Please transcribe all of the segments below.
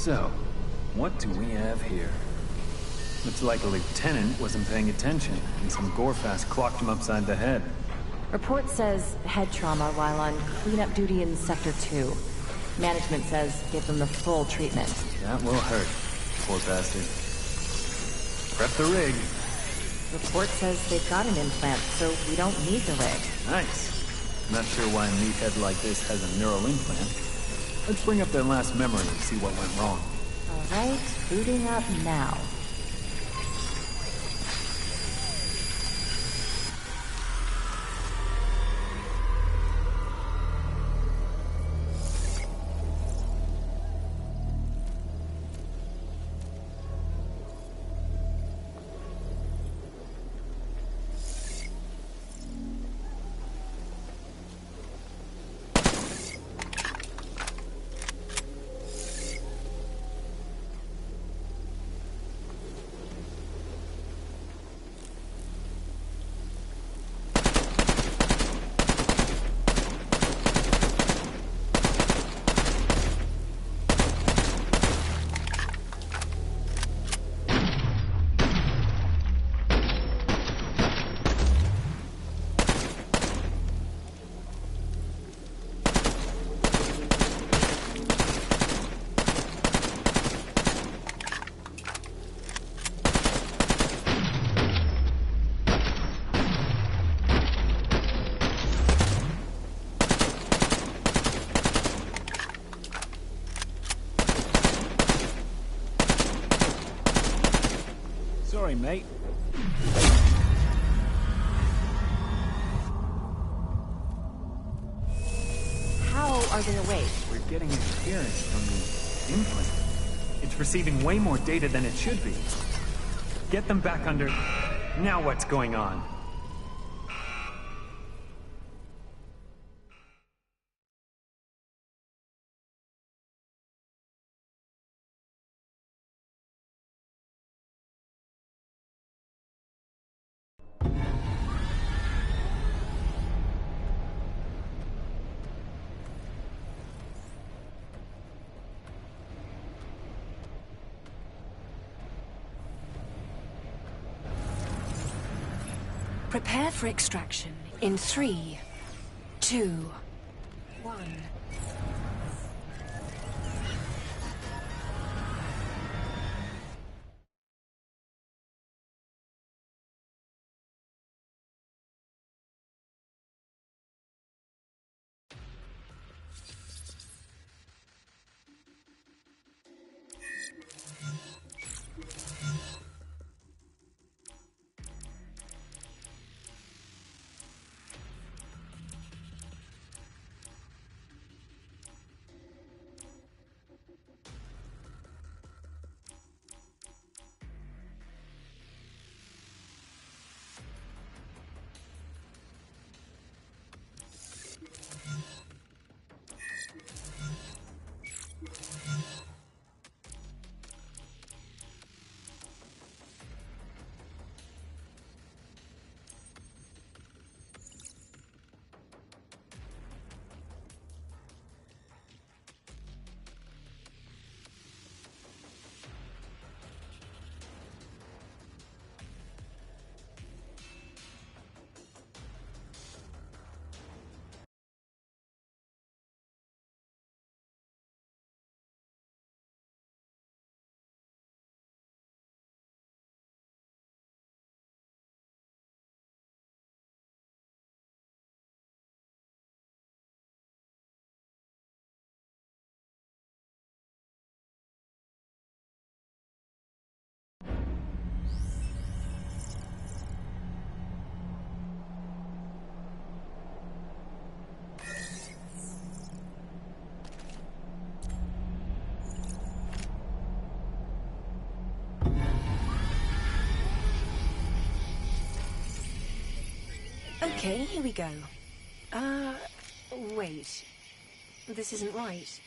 So, what do we have here? Looks like a lieutenant wasn't paying attention, and some gorefast clocked him upside the head. Report says head trauma while on cleanup duty in Sector 2. Management says give them the full treatment. That will hurt, poor bastard. Prep the rig. Report says they've got an implant, so we don't need the rig. Nice. Not sure why a meathead like this has a neural implant. Let's bring up their last memory and see what went wrong. Alright, booting up now. Sorry, mate. How are they awake? We're getting interference from the implant. It's receiving way more data than it should be. Get them back under... Now what's going on? Prepare for extraction in 3, 2, 1. Okay, here we go. Wait. This isn't right.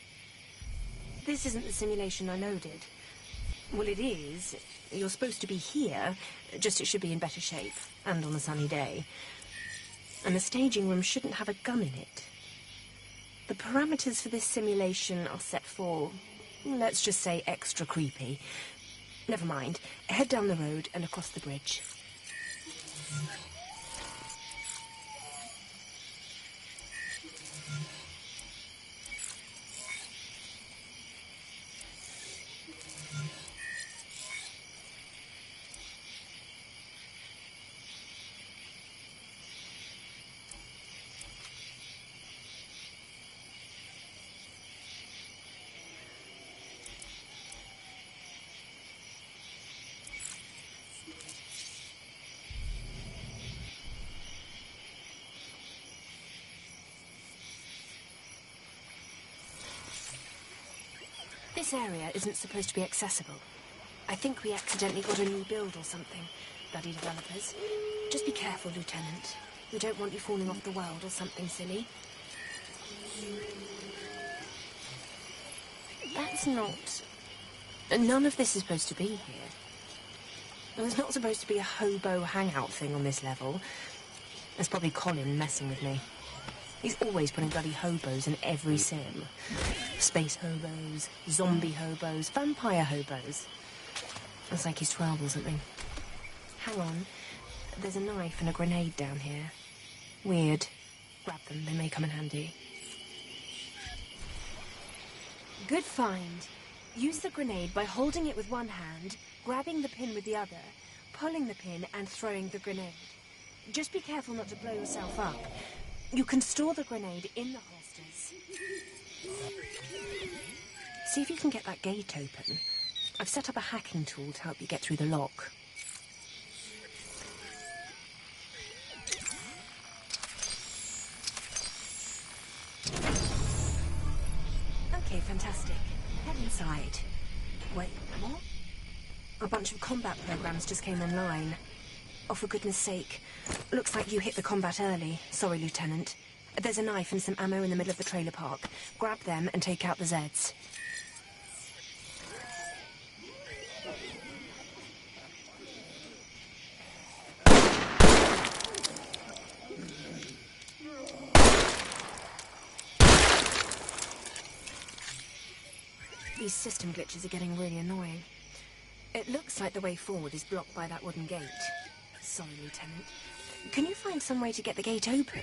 This isn't the simulation I loaded. Well, it is. You're supposed to be here, just it should be in better shape, and on a sunny day. And the staging room shouldn't have a gun in it. The parameters for this simulation are set for Let's just say extra creepy. Never mind. Head down the road and across the bridge. This area isn't supposed to be accessible. I think we accidentally got a new build or something. Bloody developers. Just be careful, Lieutenant. We don't want you falling off the world or something silly. That's not... None of this is supposed to be here. There's not supposed to be a hobo hangout thing on this level. There's probably Colin messing with me. He's always putting bloody hobos in every sim. Space hobos, zombie hobos, vampire hobos. It's like he's 12 or something. Hang on. There's a knife and a grenade down here. Weird. Grab them, they may come in handy. Good find. Use the grenade by holding it with one hand, grabbing the pin with the other, pulling the pin and throwing the grenade. Just be careful not to blow yourself up. You can store the grenade in the holsters. See if you can get that gate open. I've set up a hacking tool to help you get through the lock. Okay, fantastic. Head inside. Wait, what? A bunch of combat programs just came online. Oh, for goodness sake. Looks like you hit the combat early. Sorry, Lieutenant. There's a knife and some ammo in the middle of the trailer park. Grab them and take out the Zeds. These system glitches are getting really annoying. It looks like the way forward is blocked by that wooden gate. Sorry, Lieutenant. Can you find some way to get the gate open?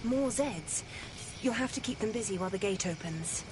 More Zeds. You'll have to keep them busy while the gate opens.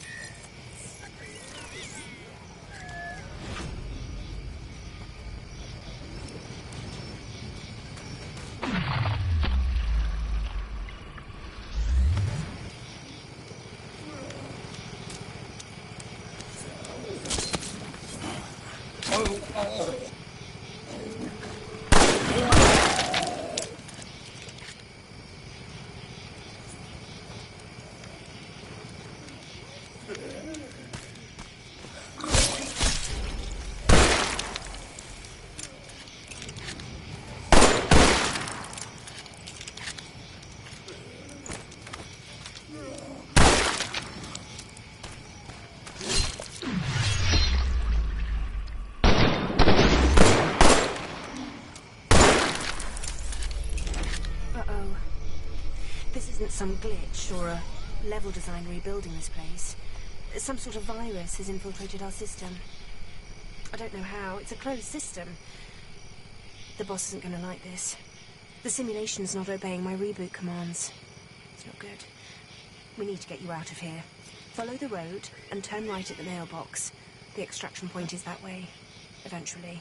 Some glitch or a level design rebuilding this place. Some sort of virus has infiltrated our system. I don't know how. It's a closed system. The boss isn't going to like this. The simulation's not obeying my reboot commands. It's not good. We need to get you out of here. Follow the road and turn right at the mailbox. The extraction point is that way. Eventually.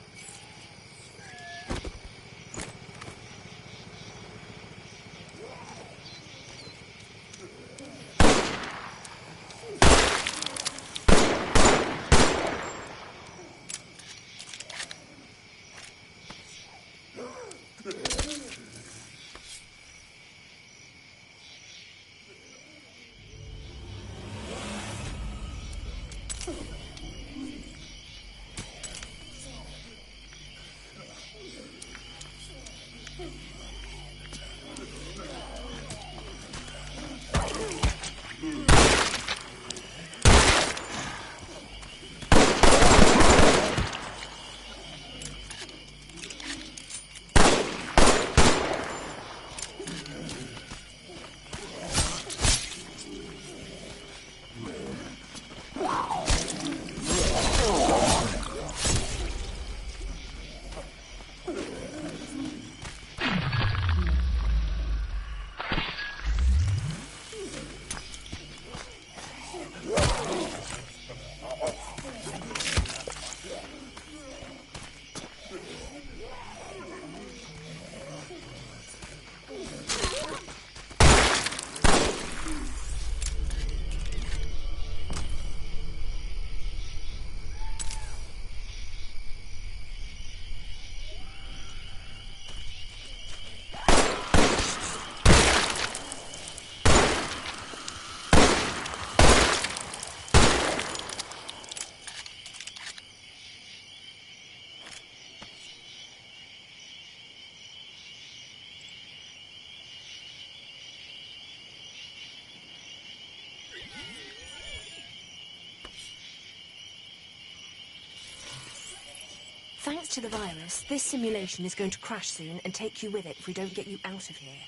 Thanks to the virus, this simulation is going to crash soon and take you with it if we don't get you out of here.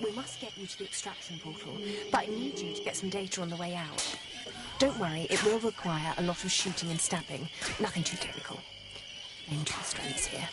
We must get you to the extraction portal, but I need you to get some data on the way out. Don't worry, it will require a lot of shooting and stabbing. Nothing too technical. Aim to the strengths here.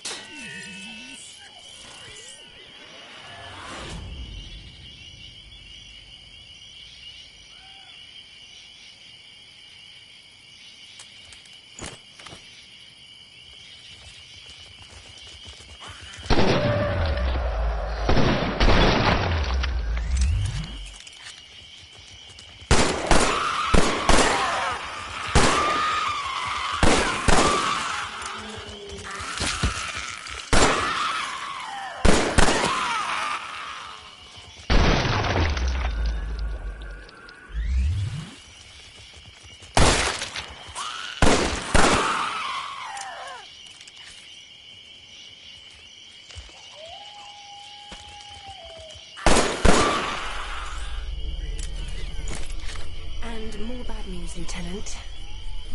More bad news, Lieutenant.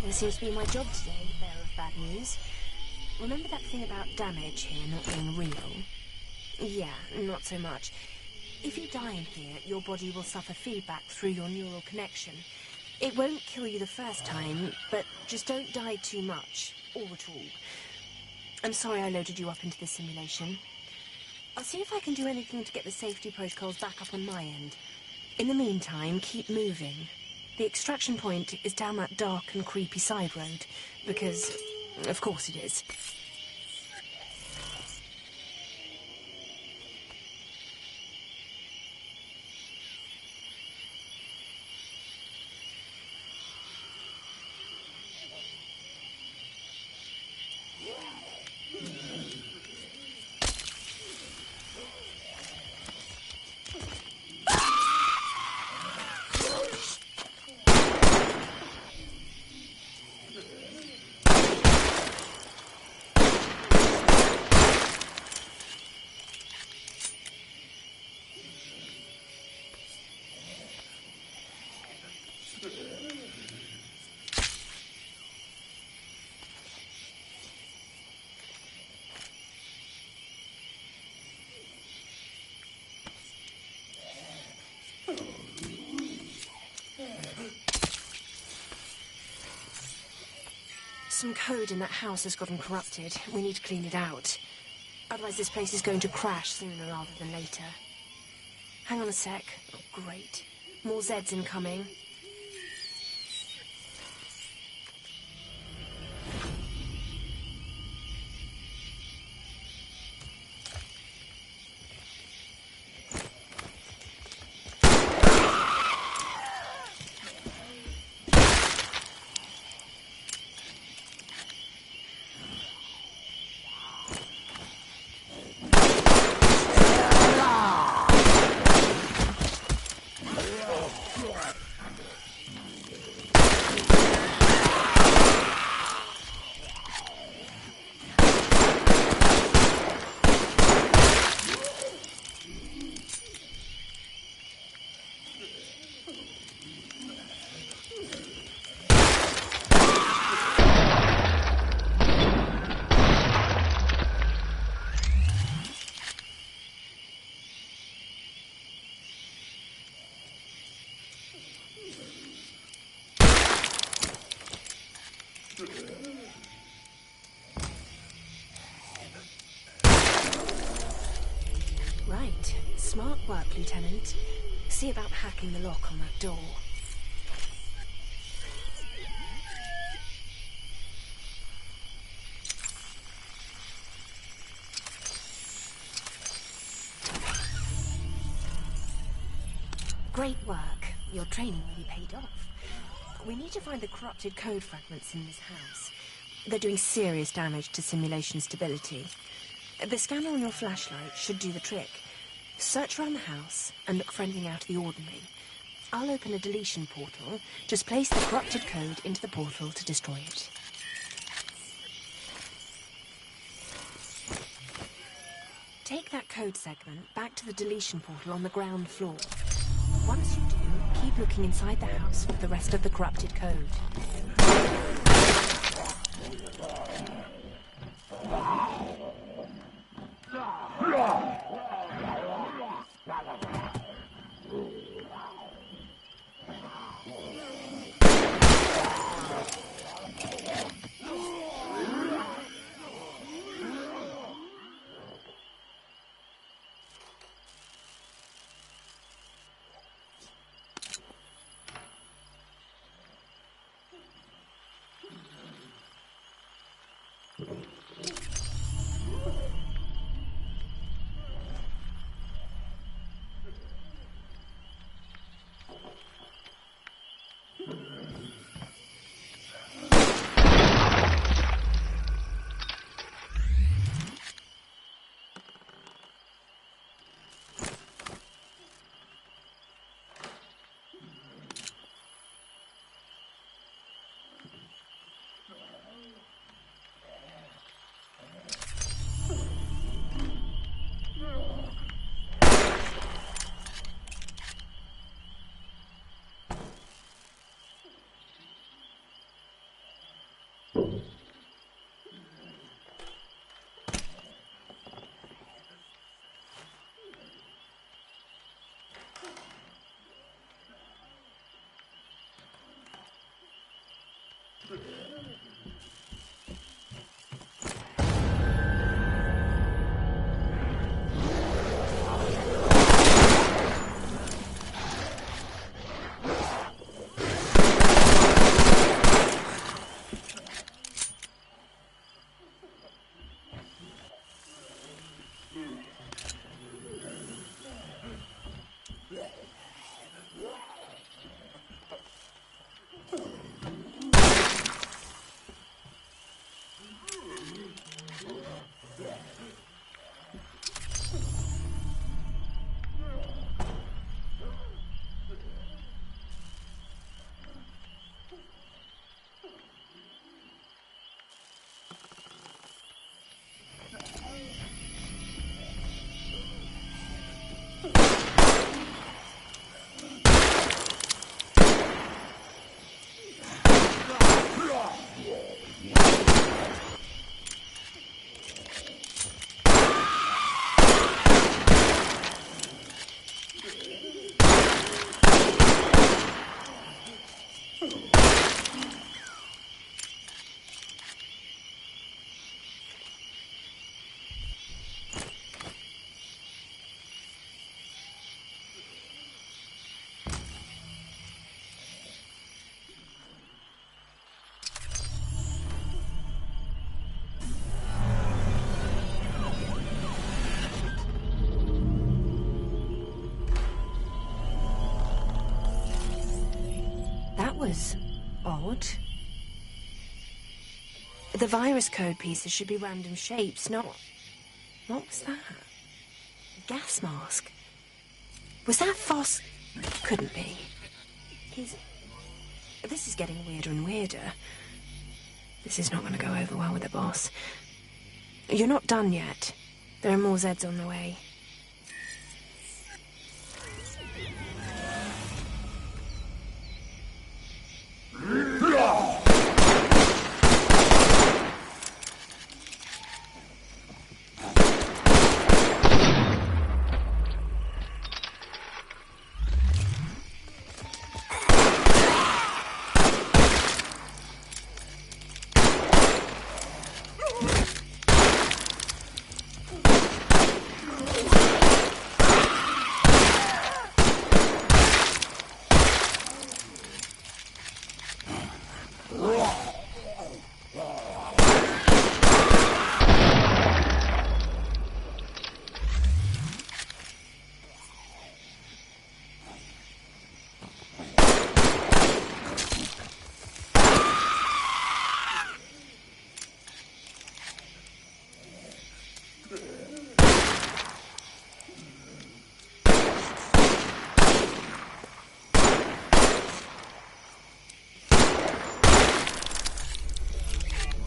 It seems to be my job today, bearer of bad news. Remember that thing about damage here not being real? Yeah, not so much. If you die in here, your body will suffer feedback through your neural connection. It won't kill you the first time, but just don't die too much, or at all. I'm sorry I loaded you up into this simulation. I'll see if I can do anything to get the safety protocols back up on my end. In the meantime, keep moving. The extraction point is down that dark and creepy side road, because, of course it is. Some code in that house has gotten corrupted. We need to clean it out. Otherwise this place is going to crash sooner rather than later. Hang on a sec. Oh, great. More Zeds incoming. Right. Smart work, Lieutenant. See about hacking the lock on that door. Great work. Your training really paid off. We need to find the corrupted code fragments in this house. They're doing serious damage to simulation stability. The scanner on your flashlight should do the trick. Search around the house and look for anything out of the ordinary. I'll open a deletion portal. Just place the corrupted code into the portal to destroy it. Take that code segment back to the deletion portal on the ground floor. Once you do, keep looking inside the house for the rest of the corrupted code. Was odd. The virus code pieces should be random shapes, not... What was that? A gas mask? Was that Foss? Couldn't be. This is getting weirder and weirder. This is not going to go over well with the boss. You're not done yet. There are more Zeds on the way.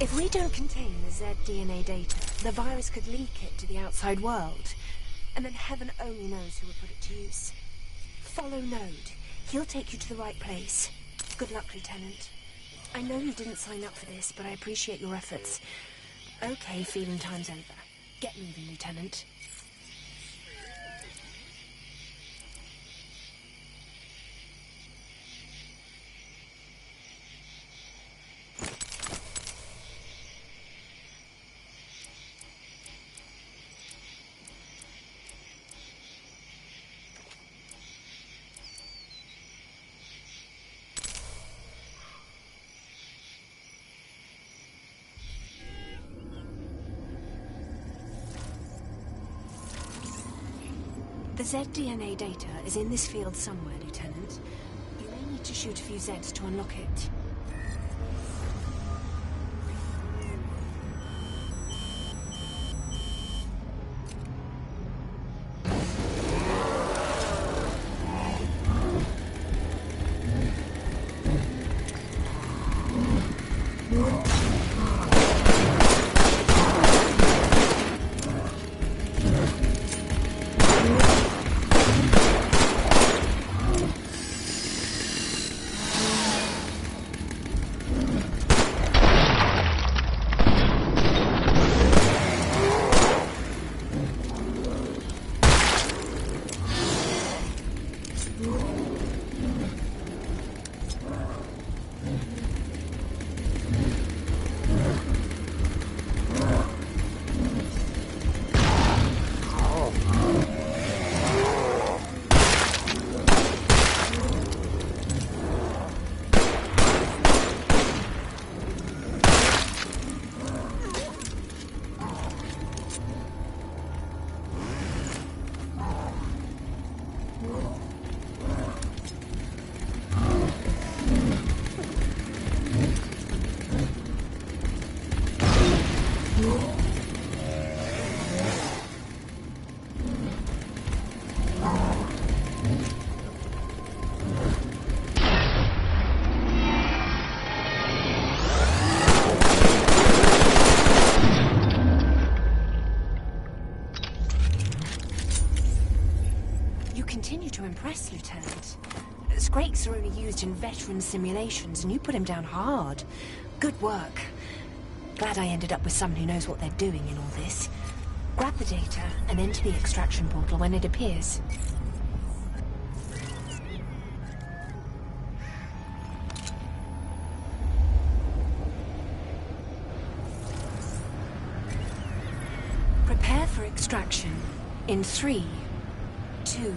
If we don't contain the Z DNA data, the virus could leak it to the outside world. And then heaven only knows who will put it to use. Follow Node. He'll take you to the right place. Good luck, Lieutenant. I know you didn't sign up for this, but I appreciate your efforts. Okay, feeling time's over. Get moving, Lieutenant. The Z-DNA data is in this field somewhere, Lieutenant. You may need to shoot a few Zs to unlock it. Impressed, Lieutenant. Scrakes are only used in veteran simulations, and you put him down hard. Good work. Glad I ended up with someone who knows what they're doing in all this. Grab the data and enter the extraction portal when it appears. Prepare for extraction in 3, 2,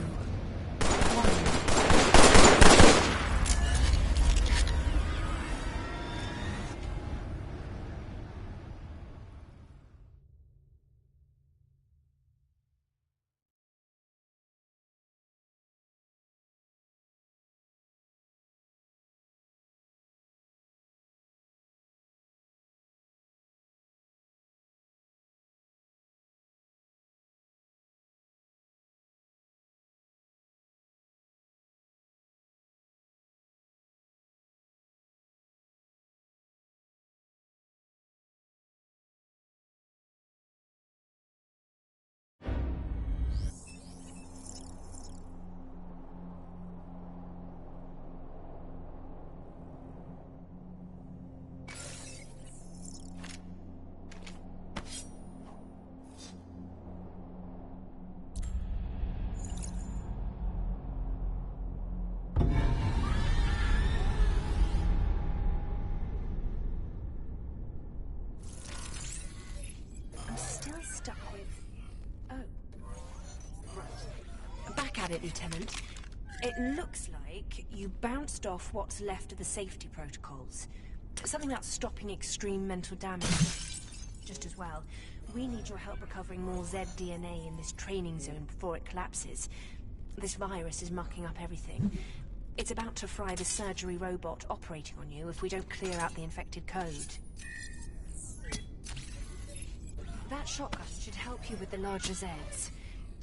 Lieutenant. It looks like you bounced off what's left of the safety protocols. Something about stopping extreme mental damage. Just as well, we need your help recovering more Z-DNA in this training zone before it collapses. This virus is mucking up everything. It's about to fry the surgery robot operating on you if we don't clear out the infected code. That shotgun should help you with the larger Zs.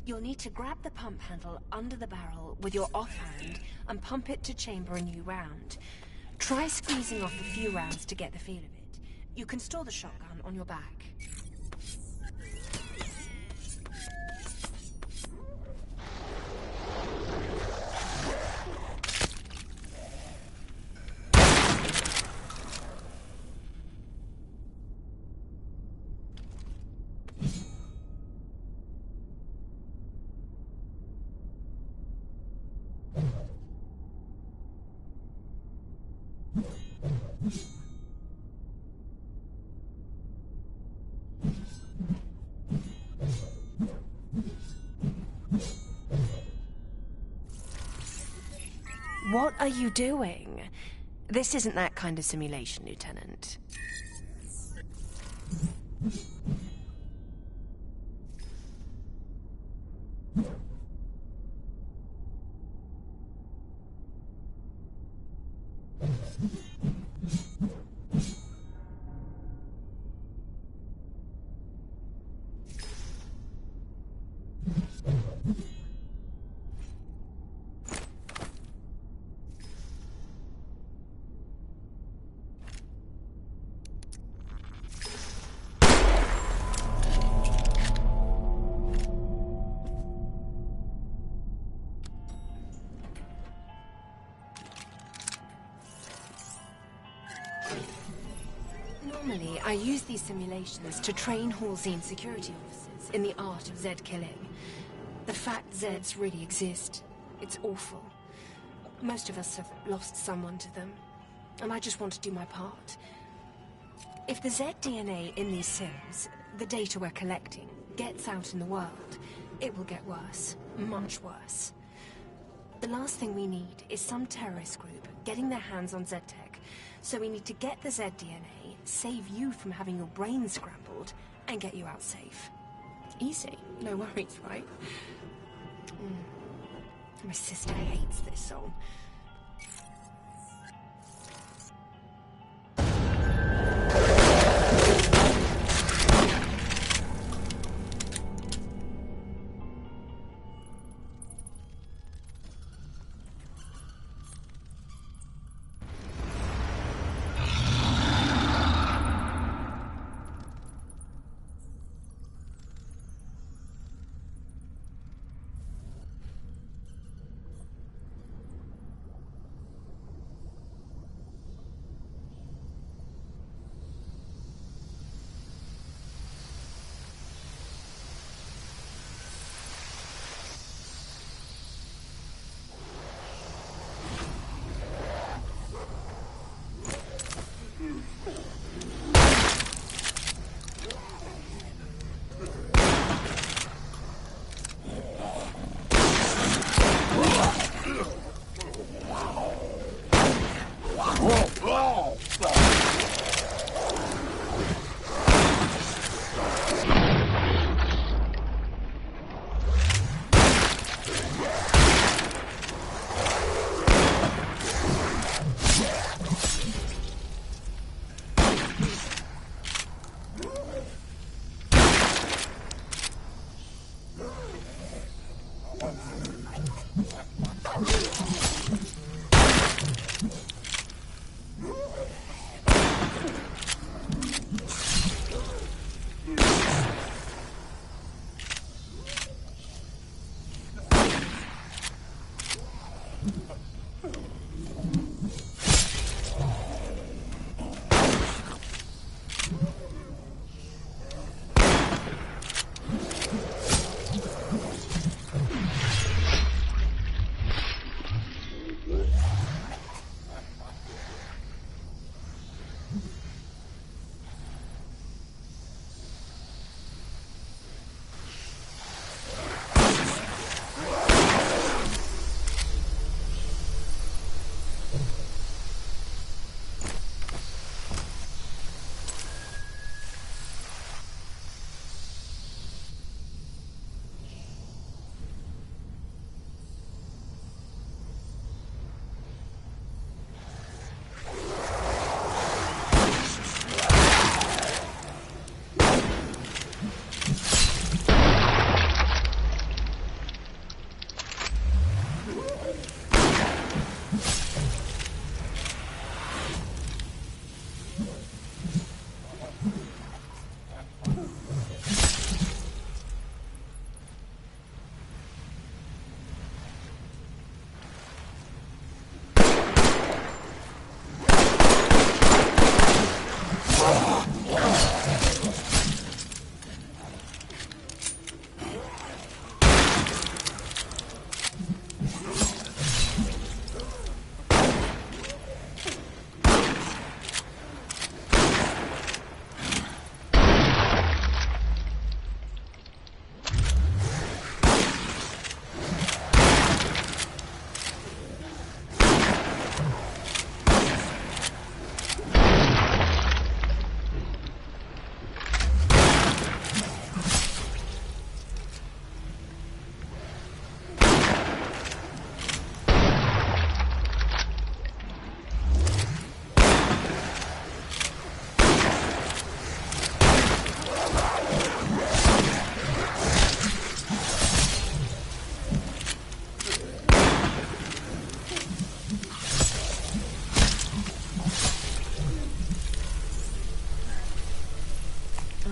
You'll need to grab the pump handle under the barrel with your offhand and pump it to chamber a new round. Try squeezing off a few rounds to get the feel of it. You can store the shotgun on your back. What are you doing? This isn't that kind of simulation, Lieutenant. Normally, I use these simulations to train Halsey security officers in the art of Zed killing. The fact Zeds really exist, it's awful. Most of us have lost someone to them, and I just want to do my part. If the Zed DNA in these sims, the data we're collecting, gets out in the world, it will get worse, much worse. The last thing we need is some terrorist group getting their hands on Zed tech, so we need to get the Zed DNA, save you from having your brain scrambled, and get you out safe. Easy, no worries, right? My sister hates this song.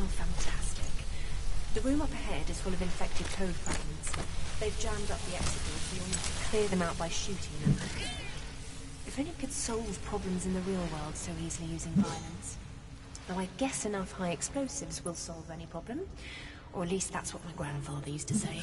Oh, fantastic. The room up ahead is full of infected code fragments. They've jammed up the exit doors, so you'll need to clear them out by shooting them. If only we could solve problems in the real world so easily using violence. Though I guess enough high explosives will solve any problem. Or at least that's what my grandfather used to say.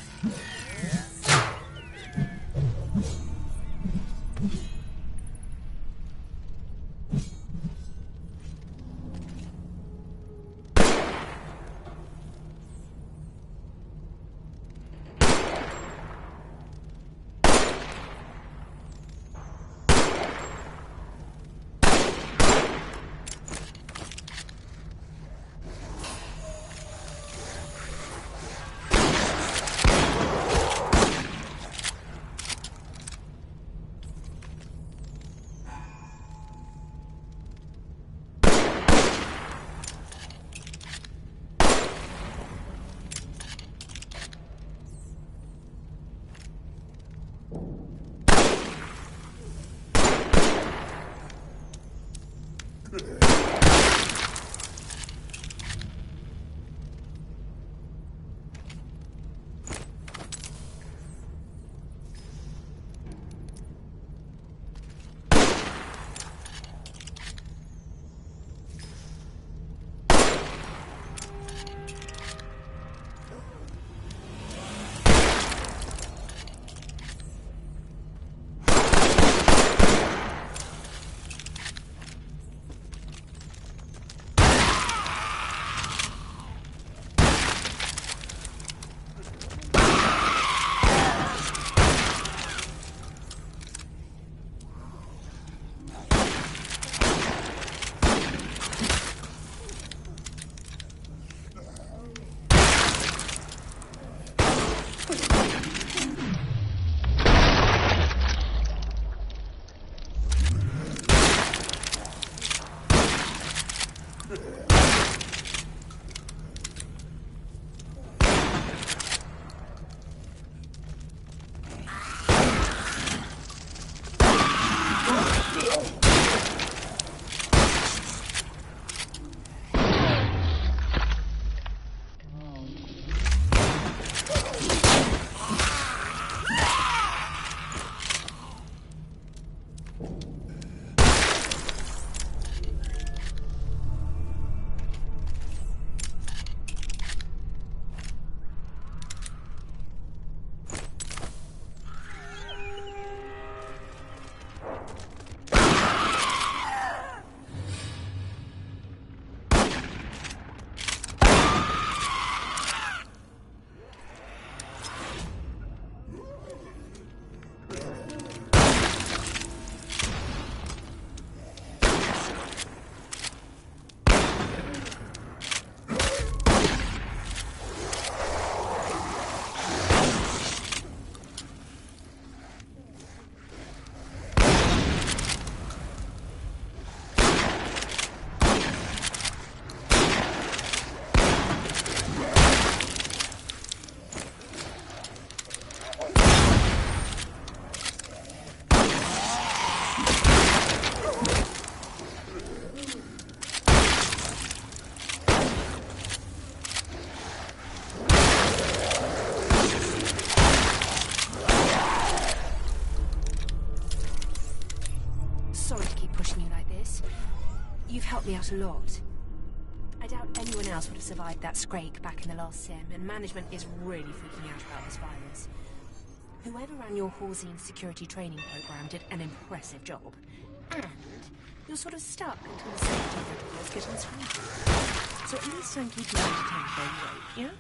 Helped me out a lot. I doubt anyone else would have survived that scrake back in the last sim, and management is really freaking out about this virus. Whoever ran your Horsine security training program did an impressive job. And you're sort of stuck until the safety protocols get unscrewed. So at least I'm keeping you entertained while you wait, yeah?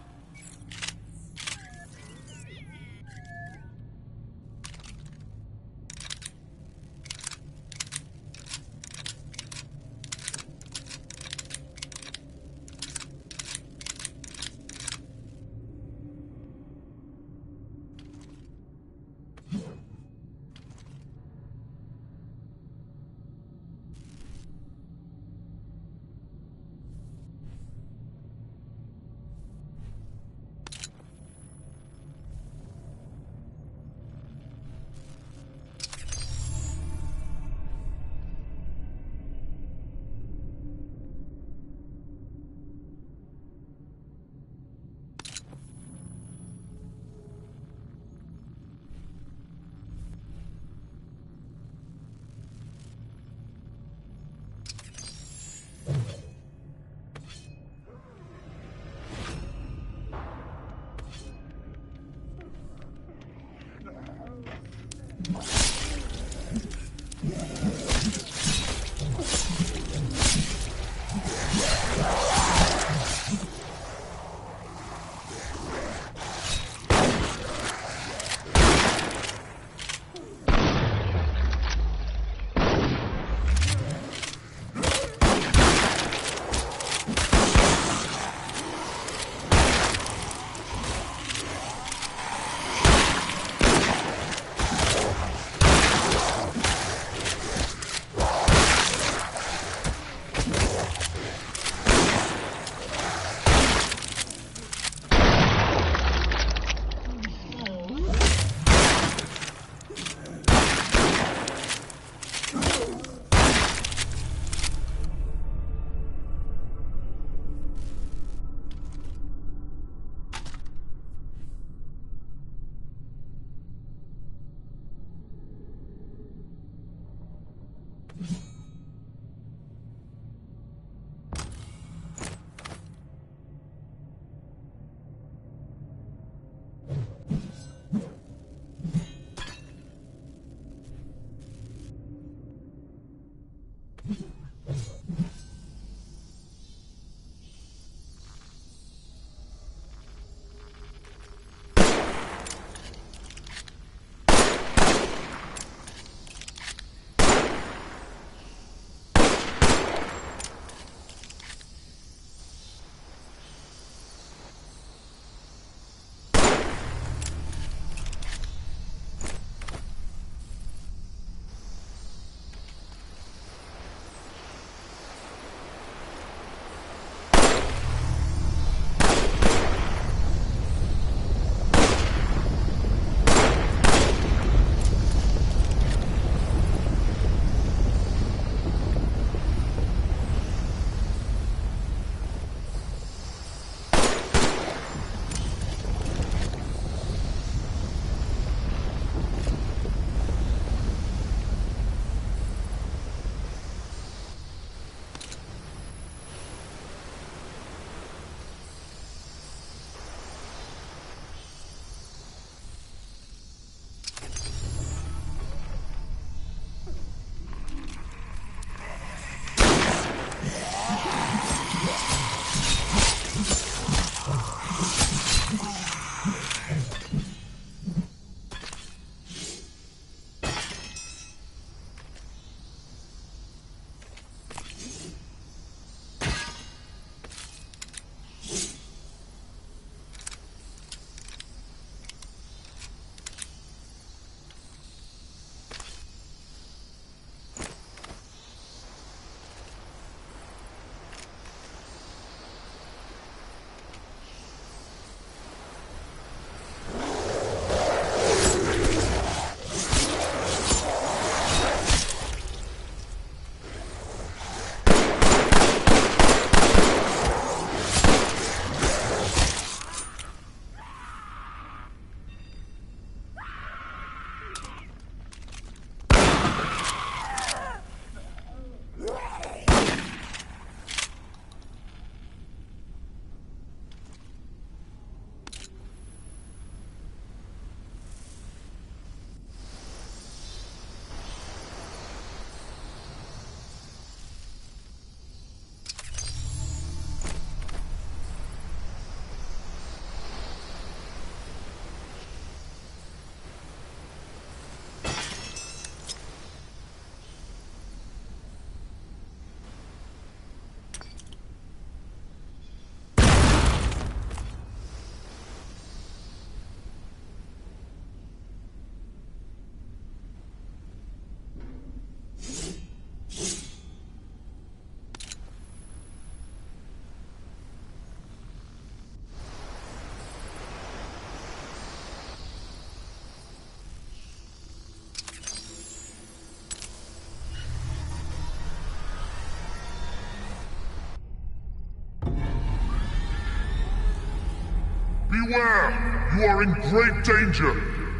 Beware! You are in great danger!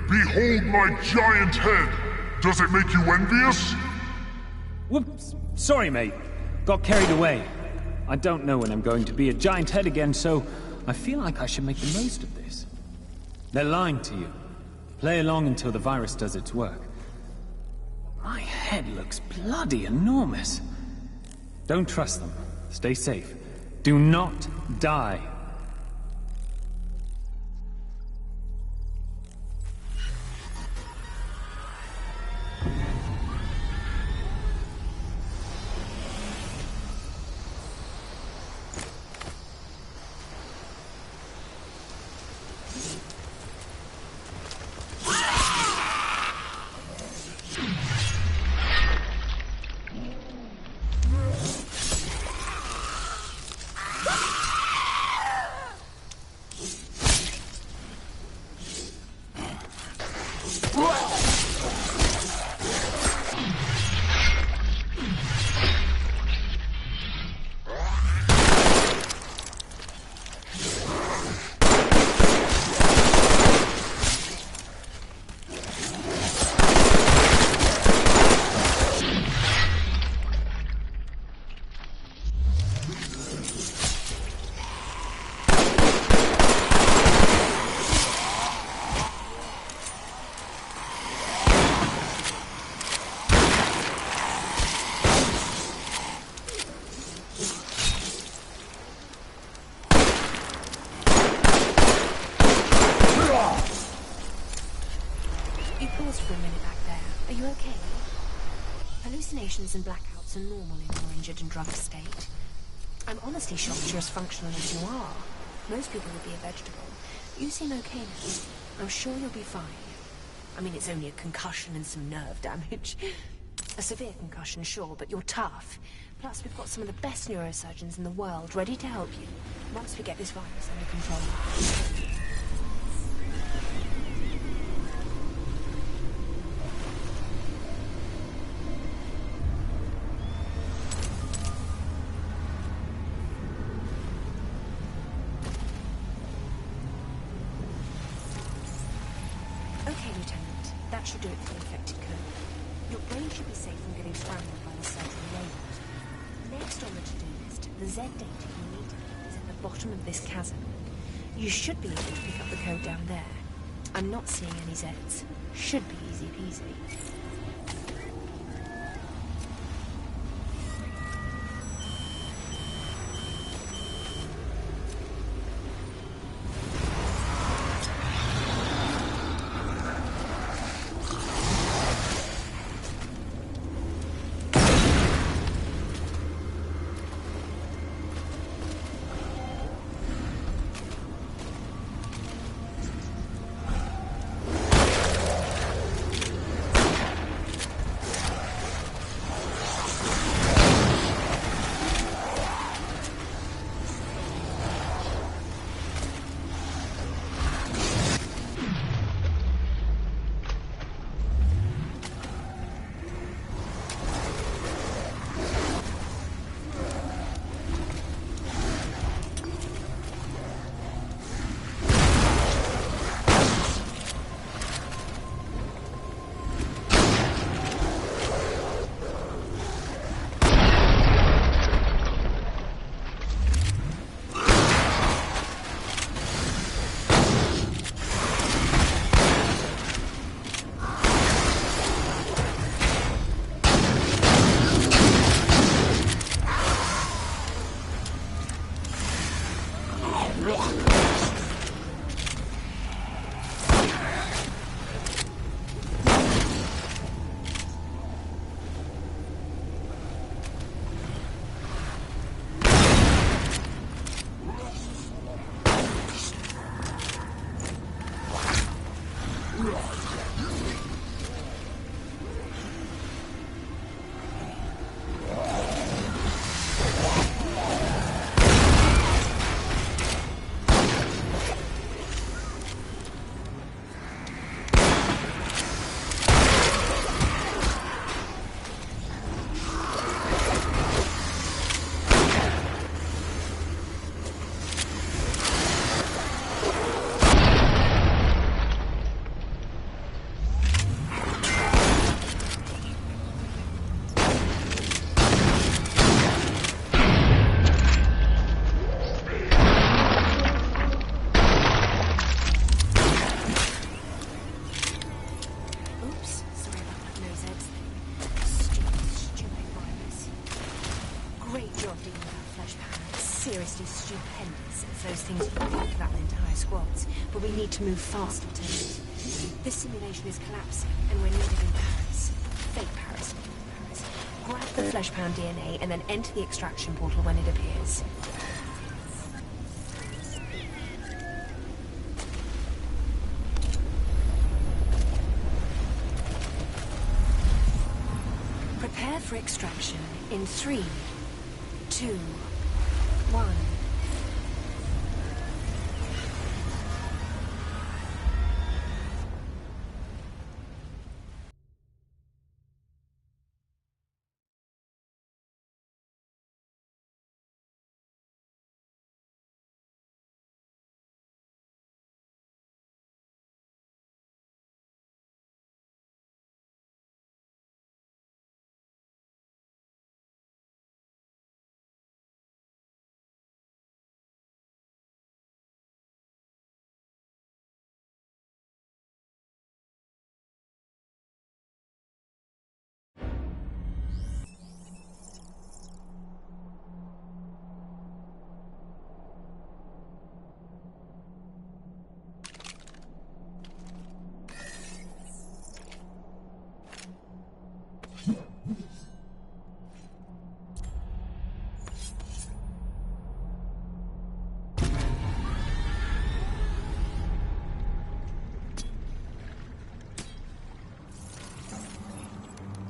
Behold my giant head! Does it make you envious? Whoops. Sorry, mate. Got carried away. I don't know when I'm going to be a giant head again, so I feel like I should make the most of this. They're lying to you. Play along until the virus does its work. My head looks bloody enormous. Don't trust them. Stay safe. Do not die. Hallucinations and blackouts are normal in your injured and drugged state. I'm honestly shocked you're as functional as you are. Most people would be a vegetable. You seem okay now. I'm sure you'll be fine. I mean, it's only a concussion and some nerve damage. A severe concussion, sure, but you're tough. Plus, we've got some of the best neurosurgeons in the world ready to help you once we get this virus under control. That should do it for the infected code. Your brain should be safe from getting scrambled by the surgery robot. Next on the to-do list, the Z data you need is at the bottom of this chasm. You should be able to pick up the code down there. I'm not seeing any Zs. Should be easy peasy. seriously stupendous. It's those things you think about an entire squads. But we need to move fast, Lieutenant. This simulation is collapsing, and we're needed in Paris. Fake Paris, real Paris. Grab the Fleshpound DNA and then enter the extraction portal when it appears. Prepare for extraction in 3, 2, 1.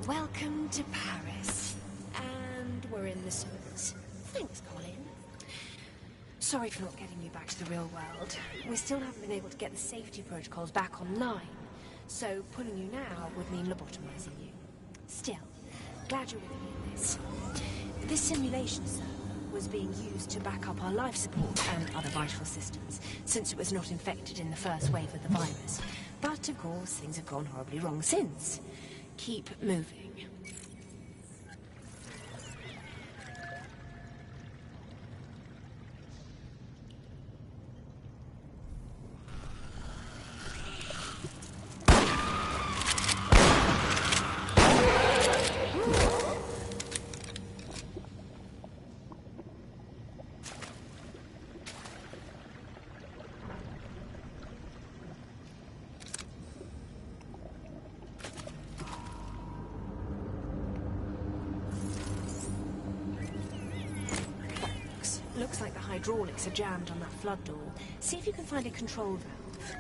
Welcome to Paris. And we're in the sewers. Thanks, Colin. Sorry for not getting you back to the real world. We still haven't been able to get the safety protocols back online. So pulling you now would mean lobotomizing you. Still, glad you're with me in this. This simulation server was being used to back up our life support and other vital systems, since it was not infected in the first wave of the virus. But of course, things have gone horribly wrong since. Keep moving. Looks like the hydraulics are jammed on that flood door. See if you can find a control valve.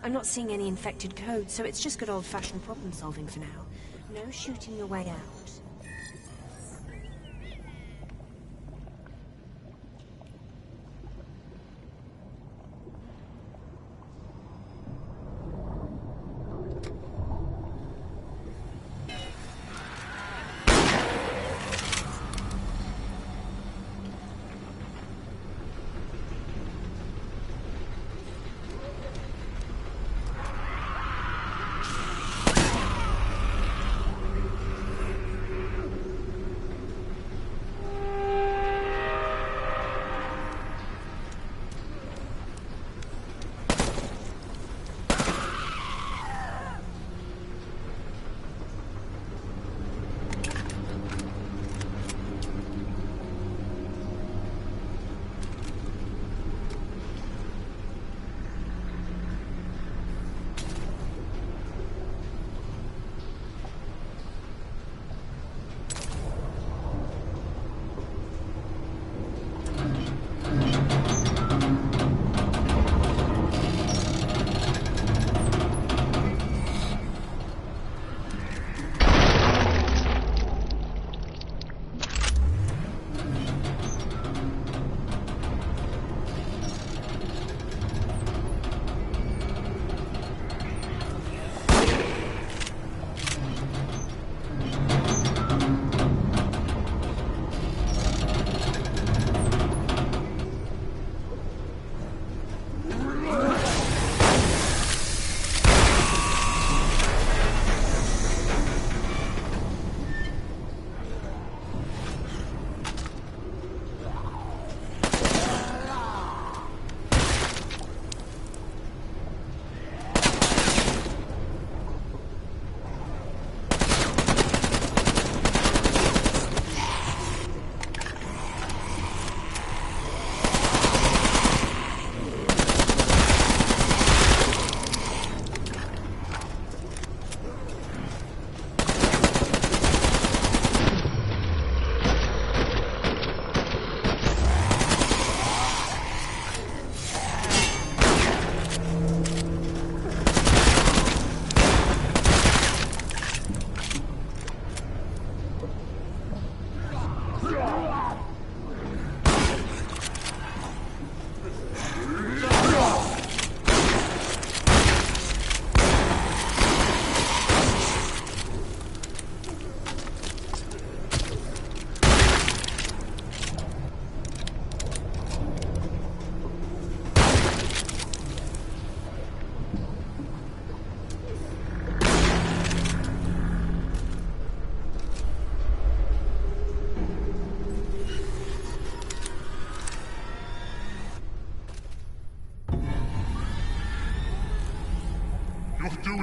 I'm not seeing any infected code, so it's just good old-fashioned problem solving for now. No shooting your way out.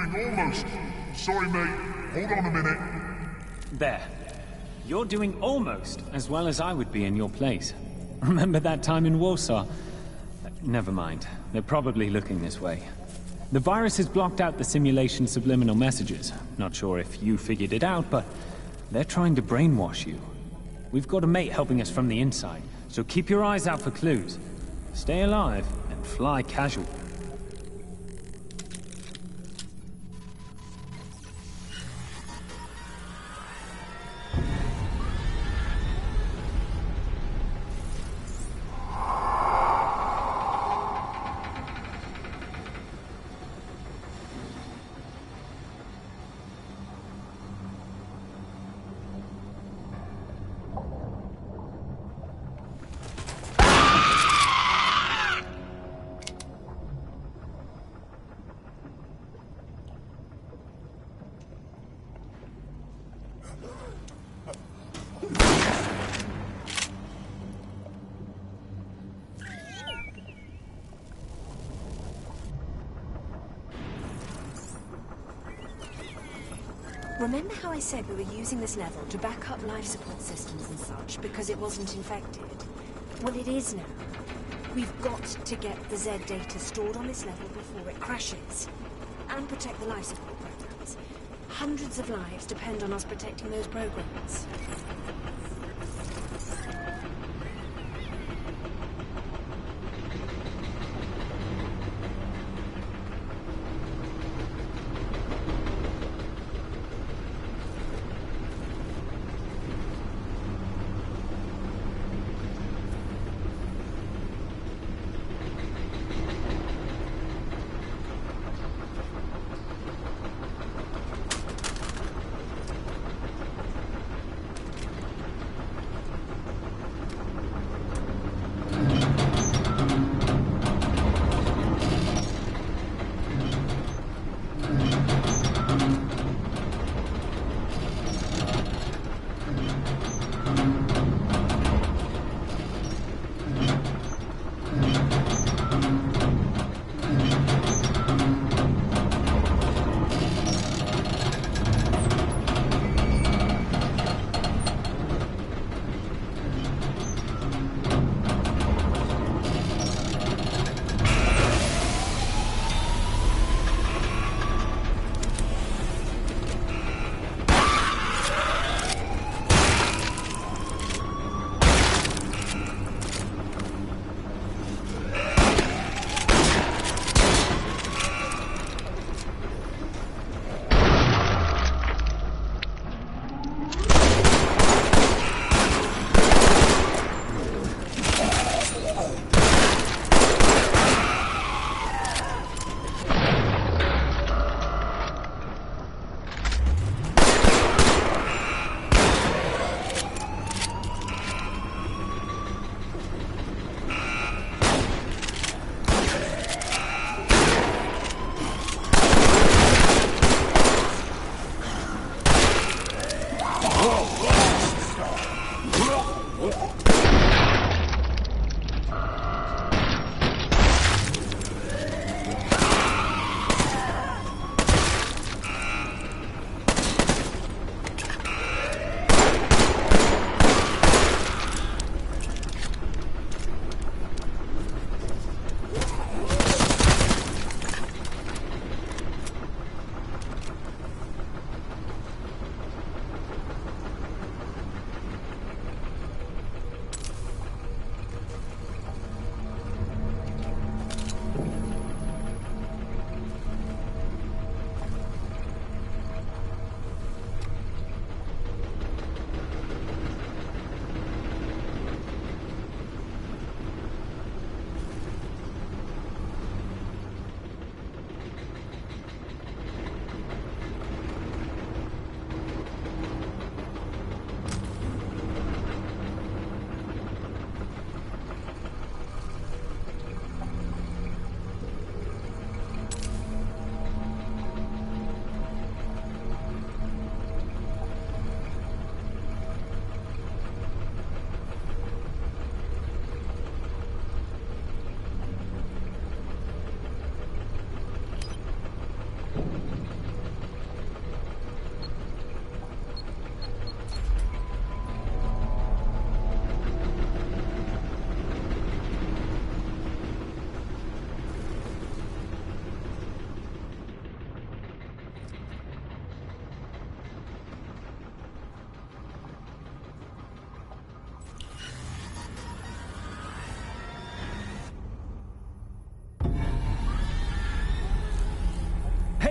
doing almost. Sorry, mate. Hold on a minute. There. You're doing almost as well as I would be in your place. Remember that time in Warsaw? Never mind. They're probably looking this way. The virus has blocked out the simulation subliminal messages. Not sure if you figured it out, but they're trying to brainwash you. We've got a mate helping us from the inside, so keep your eyes out for clues. Stay alive and fly casual. Remember how I said we were using this level to back up life support systems and such because it wasn't infected? Well, it is now. We've got to get the Z data stored on this level before it crashes. And protect the life support programs. Hundreds of lives depend on us protecting those programs.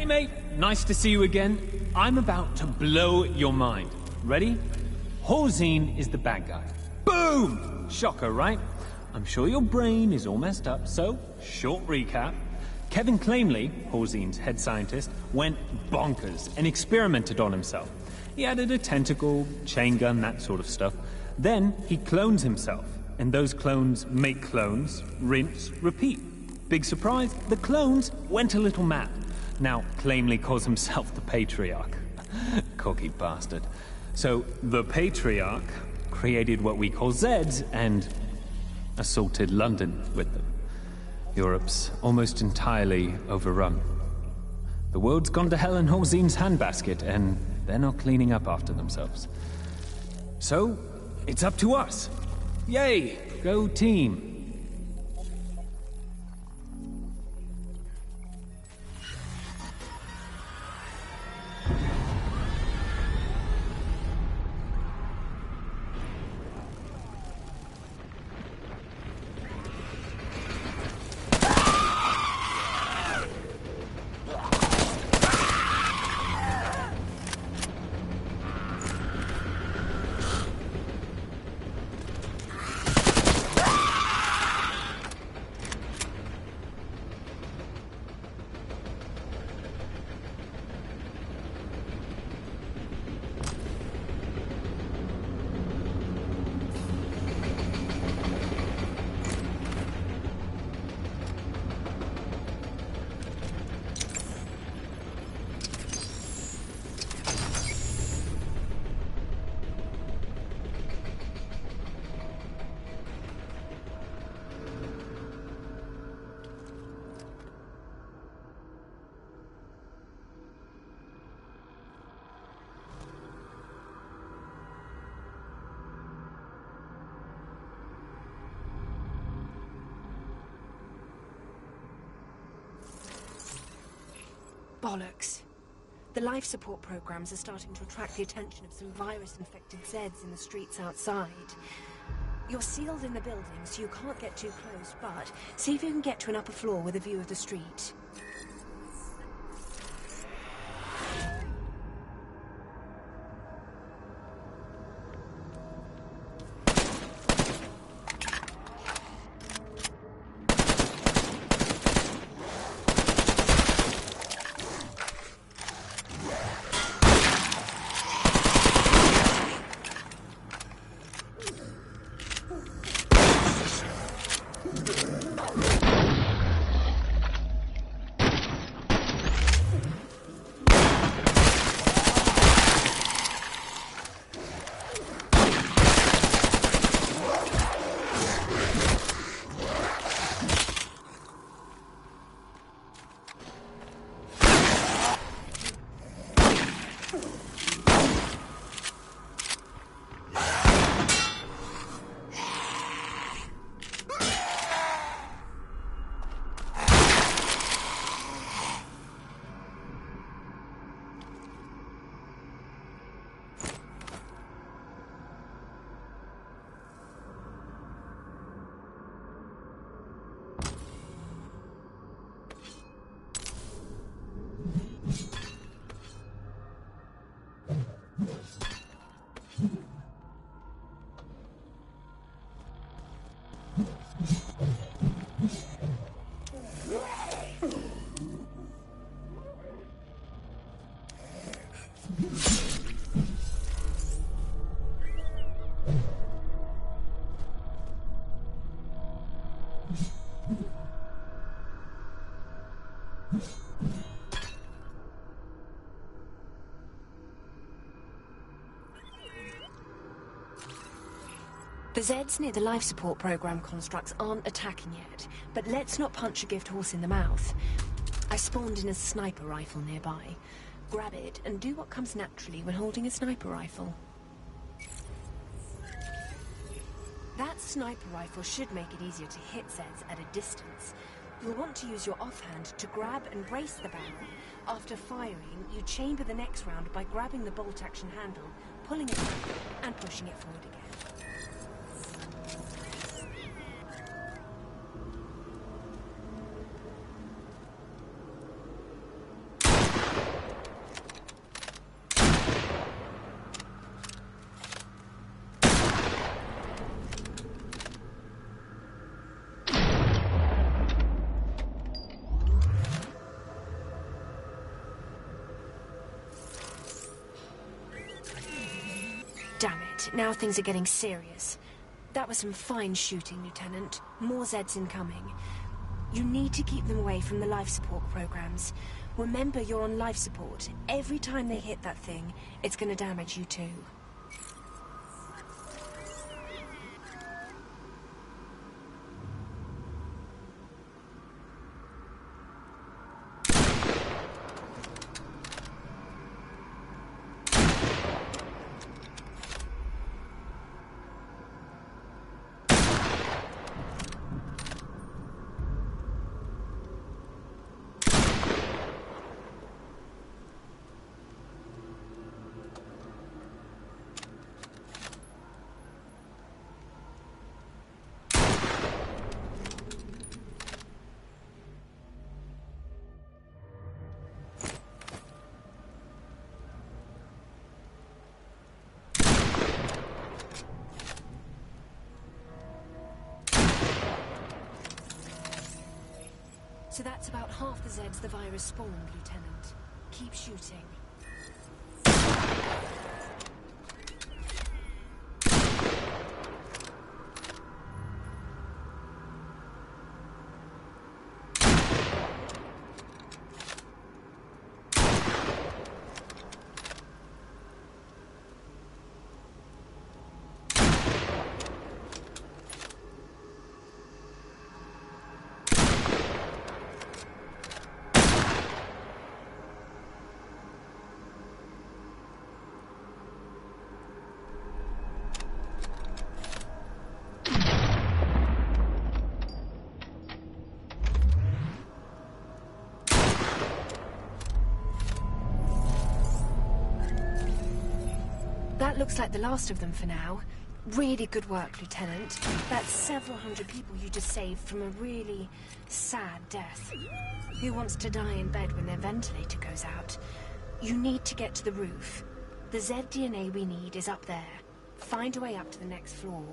mate. Nice to see you again. I'm about to blow your mind. Ready? Horzine is the bad guy. Boom! Shocker, right? I'm sure your brain is all messed up, so, short recap. Kevin Claimley, Horzine's head scientist, went bonkers and experimented on himself. He added a tentacle, chain gun, that sort of stuff. Then he clones himself, and those clones make clones, rinse, repeat. Big surprise, the clones went a little mad. Now, Claimley calls himself the Patriarch. Cocky bastard. So, the Patriarch created what we call Zeds and assaulted London with them. Europe's almost entirely overrun. The world's gone to hell in Horzine's handbasket, and they're not cleaning up after themselves. So, it's up to us. Yay! Go team! Bollocks. The life support programs are starting to attract the attention of some virus-infected Zeds in the streets outside. You're sealed in the building, so you can't get too close, but see if you can get to an upper floor with a view of the street. The Zeds near the life support program constructs aren't attacking yet, but let's not punch a gift horse in the mouth. I spawned in a sniper rifle nearby. Grab it and do what comes naturally when holding a sniper rifle. That sniper rifle should make it easier to hit Zeds at a distance. You'll want to use your offhand to grab and brace the barrel. After firing, you chamber the next round by grabbing the bolt-action handle, pulling it up, and pushing it forward again. right, now things are getting serious. That was some fine shooting, Lieutenant. More Zeds incoming. You need to keep them away from the life support programs. Remember, you're on life support. Every time they hit that thing, it's gonna damage you too. So that's about half the Zeds the virus spawned, Lieutenant. Keep shooting. That looks like the last of them for now. Really good work, Lieutenant. That's several hundred people you just saved from a really sad death. Who wants to die in bed when their ventilator goes out? You need to get to the roof. The Z DNA we need is up there. Find a way up to the next floor.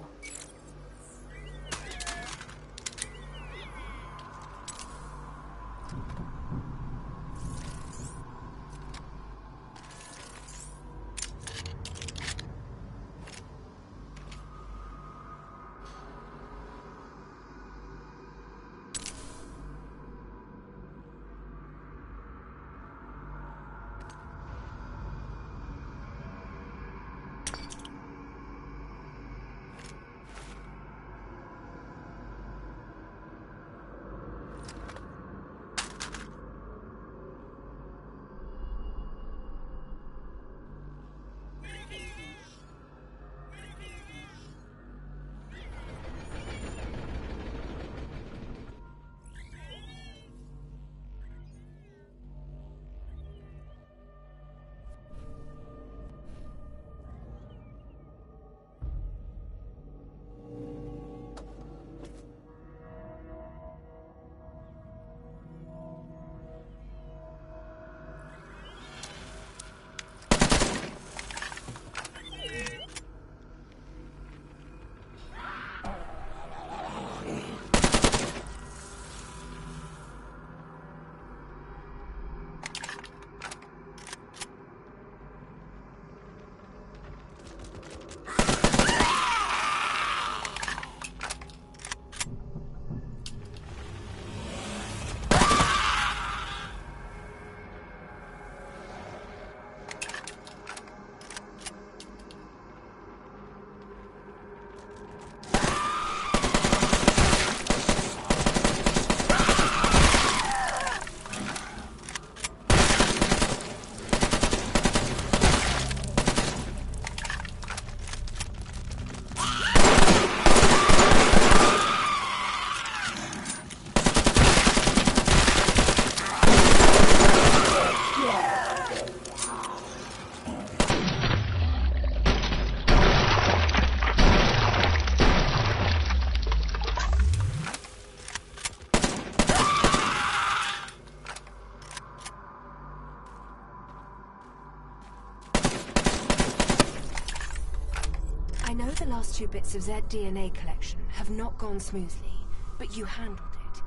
The last 2 bits of Z DNA collection have not gone smoothly, but you handled it.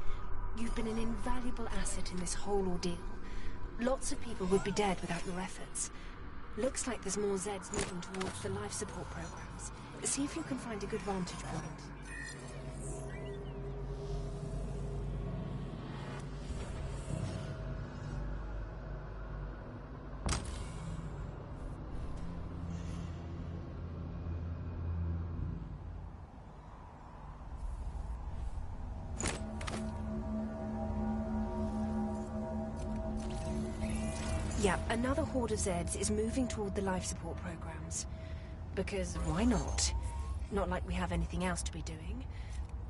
You've been an invaluable asset in this whole ordeal. Lots of people would be dead without your efforts. Looks like there's more Zeds moving towards the life support programs. See if you can find a good vantage point. Yeah, another horde of Zeds is moving toward the life support programs. Because why not? Not like we have anything else to be doing.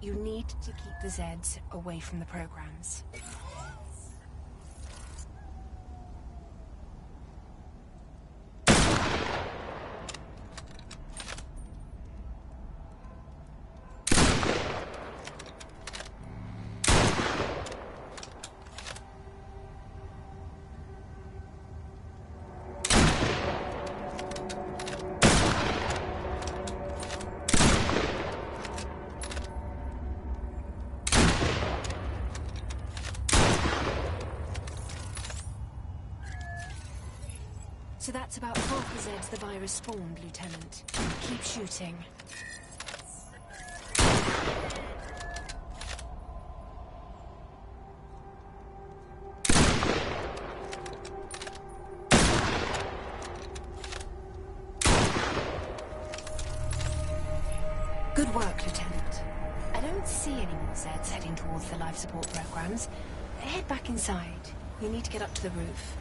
You need to keep the Zeds away from the programs. So that's about half the Zeds the virus spawned, Lieutenant. Keep shooting. Good work, Lieutenant. I don't see any more Zeds heading towards the life support programs. Head back inside. You need to get up to the roof.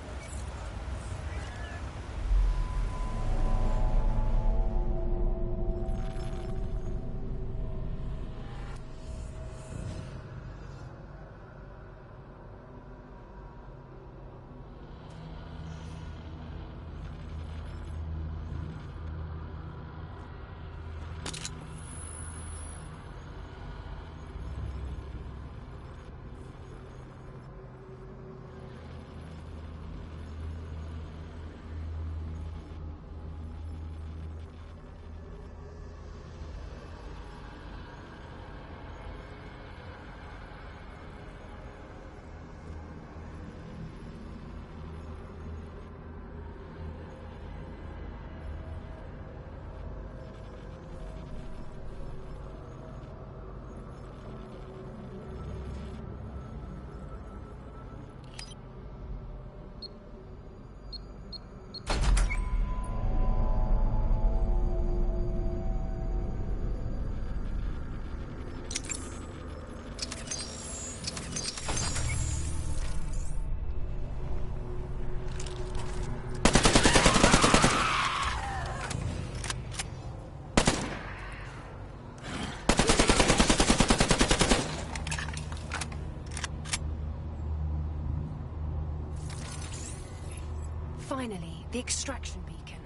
Finally, the extraction beacon.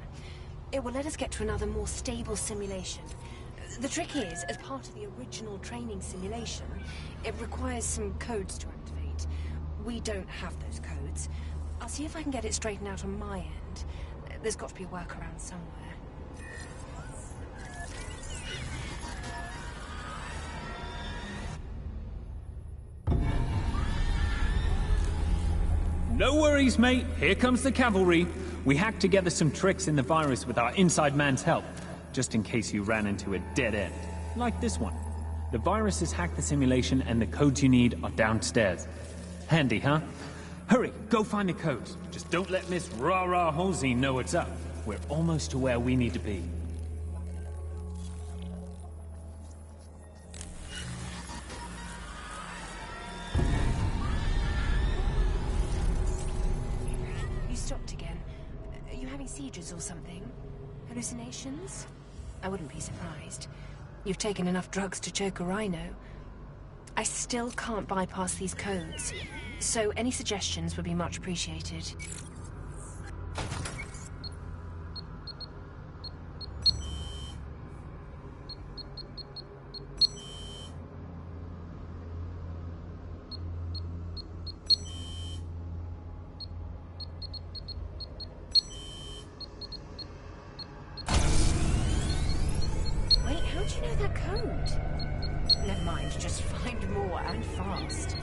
It will let us get to another, more stable simulation. The trick is, as part of the original training simulation, it requires some codes to activate. We don't have those codes. I'll see if I can get it straightened out on my end. There's got to be a workaround somewhere. No worries, mate. Here comes the cavalry. We hacked together some tricks in the virus with our inside man's help, just in case you ran into a dead end. Like this one. The virus has hacked the simulation and the codes you need are downstairs. Handy, huh? Hurry, go find the codes. Just don't let Miss Rah-Rah Halsey know what's up. We're almost to where we need to be. Sieges or something? Hallucinations? I wouldn't be surprised. You've taken enough drugs to choke a rhino. I still can't bypass these codes, so any suggestions would be much appreciated. Never mind, just find more and fast.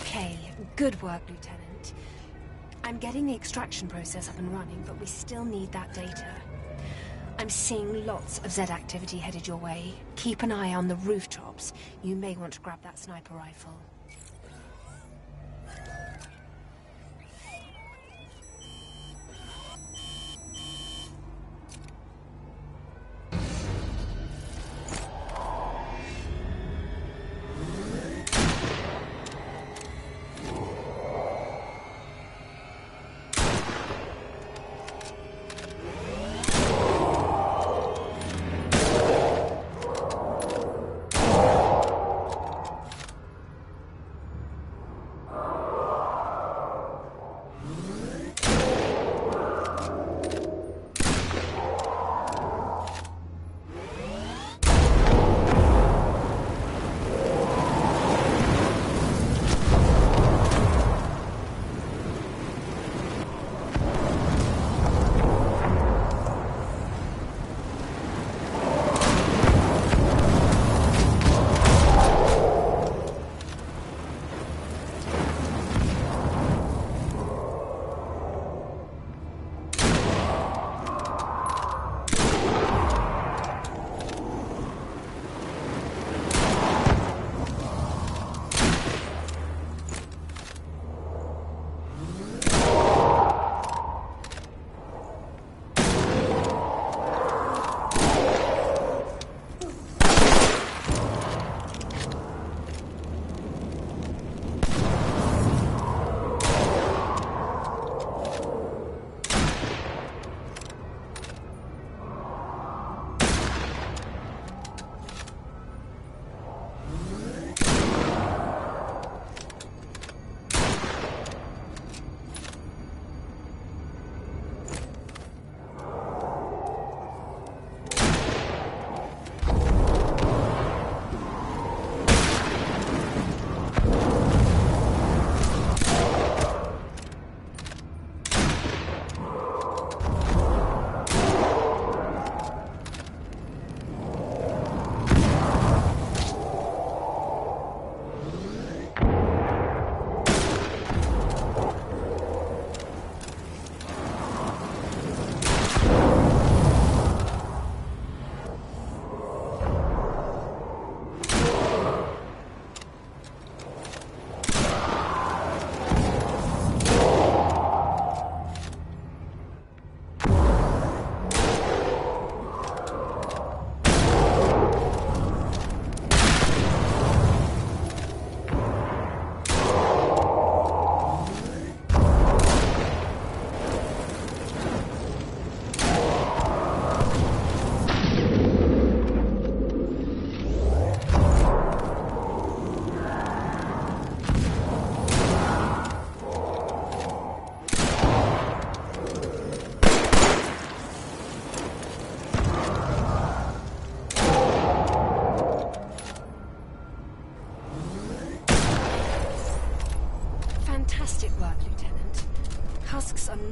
Okay, good work, Lieutenant. I'm getting the extraction process up and running, but we still need that data. I'm seeing lots of Z activity headed your way. Keep an eye on the rooftops. You may want to grab that sniper rifle.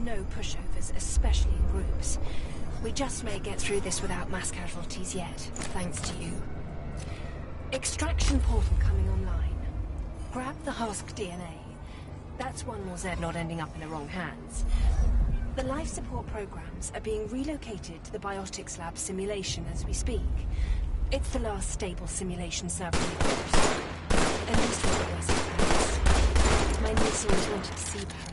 No pushovers, especially in groups. We just may get through this without mass casualties yet, thanks to you. Extraction portal coming online. Grab the Husk DNA. That's one more Z not ending up in the wrong hands. The life support programs are being relocated to the Biotics Lab simulation as we speak. It's the last stable simulation server we've got. At least for the rest of Paris. My niece always wanted to see Paris.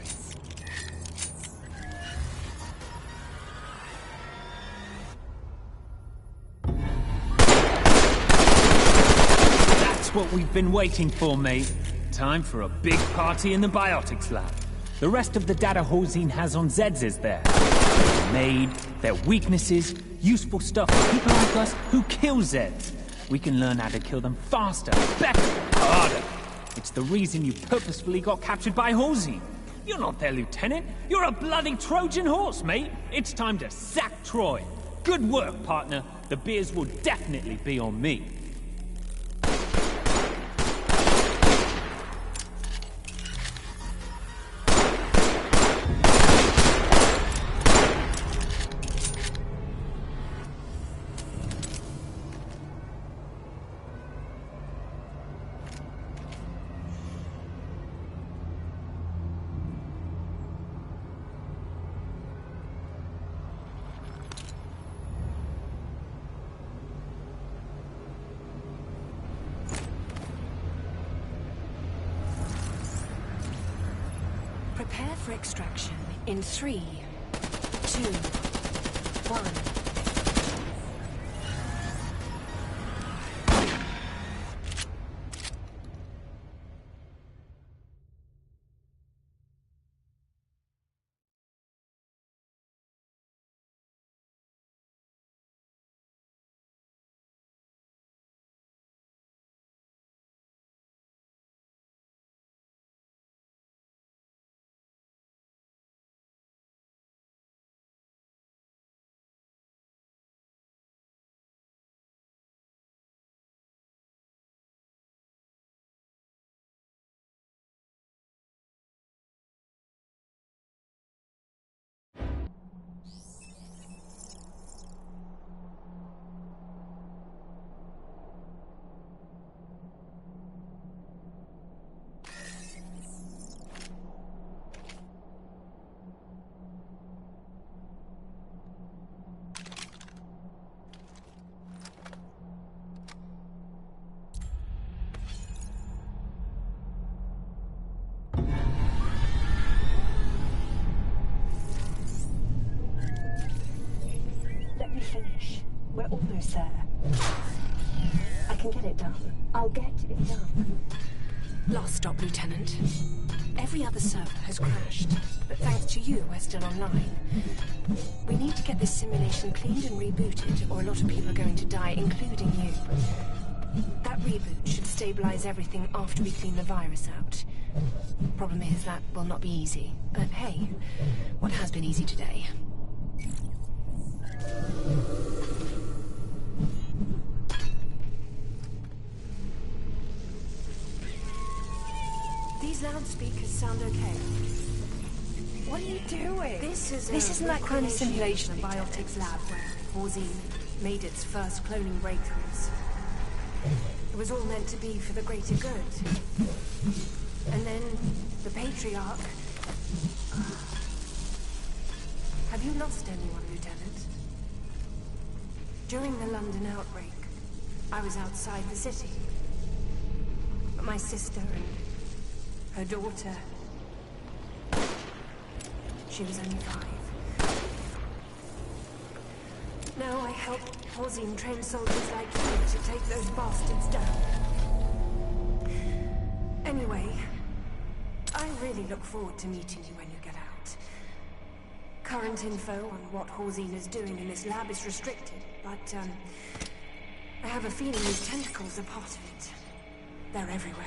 What we've been waiting for, mate. Time for a big party in the Biotics Lab. The rest of the data Hosine has on Zeds is there. They're made, their weaknesses, useful stuff for people like us who kill Zeds. We can learn how to kill them faster, better, harder. It's the reason you purposefully got captured by Hosine. You're not their lieutenant. You're a bloody Trojan horse, mate. It's time to sack Troy. Good work, partner. The beers will definitely be on me. for extraction in 3, 2, 1. Let me finish. We're almost there. I can get it done. I'll get it done. Last stop, Lieutenant. Every other server has crashed, but thanks to you, we're still online. We need to get this simulation cleaned and rebooted, or a lot of people are going to die, including you. That reboot should stabilize everything after we clean the virus out. Problem is, that will not be easy. But hey, what has been easy today? These loudspeakers sound okay. What are you doing? This isn't that kind of simulation in Biotics lab where Horzine made its first cloning breakthroughs. It was all meant to be for the greater good. And then the Patriarch... Have you lost anyone, Lieutenant? During the London outbreak, I was outside the city. But my sister and her daughter... She was only 5. Now I help Horzine train soldiers like you to take those bastards down. Anyway, I really look forward to meeting you when you get out. Current info on what Horzine is doing in this lab is restricted, but I have a feeling these tentacles are part of it. They're everywhere.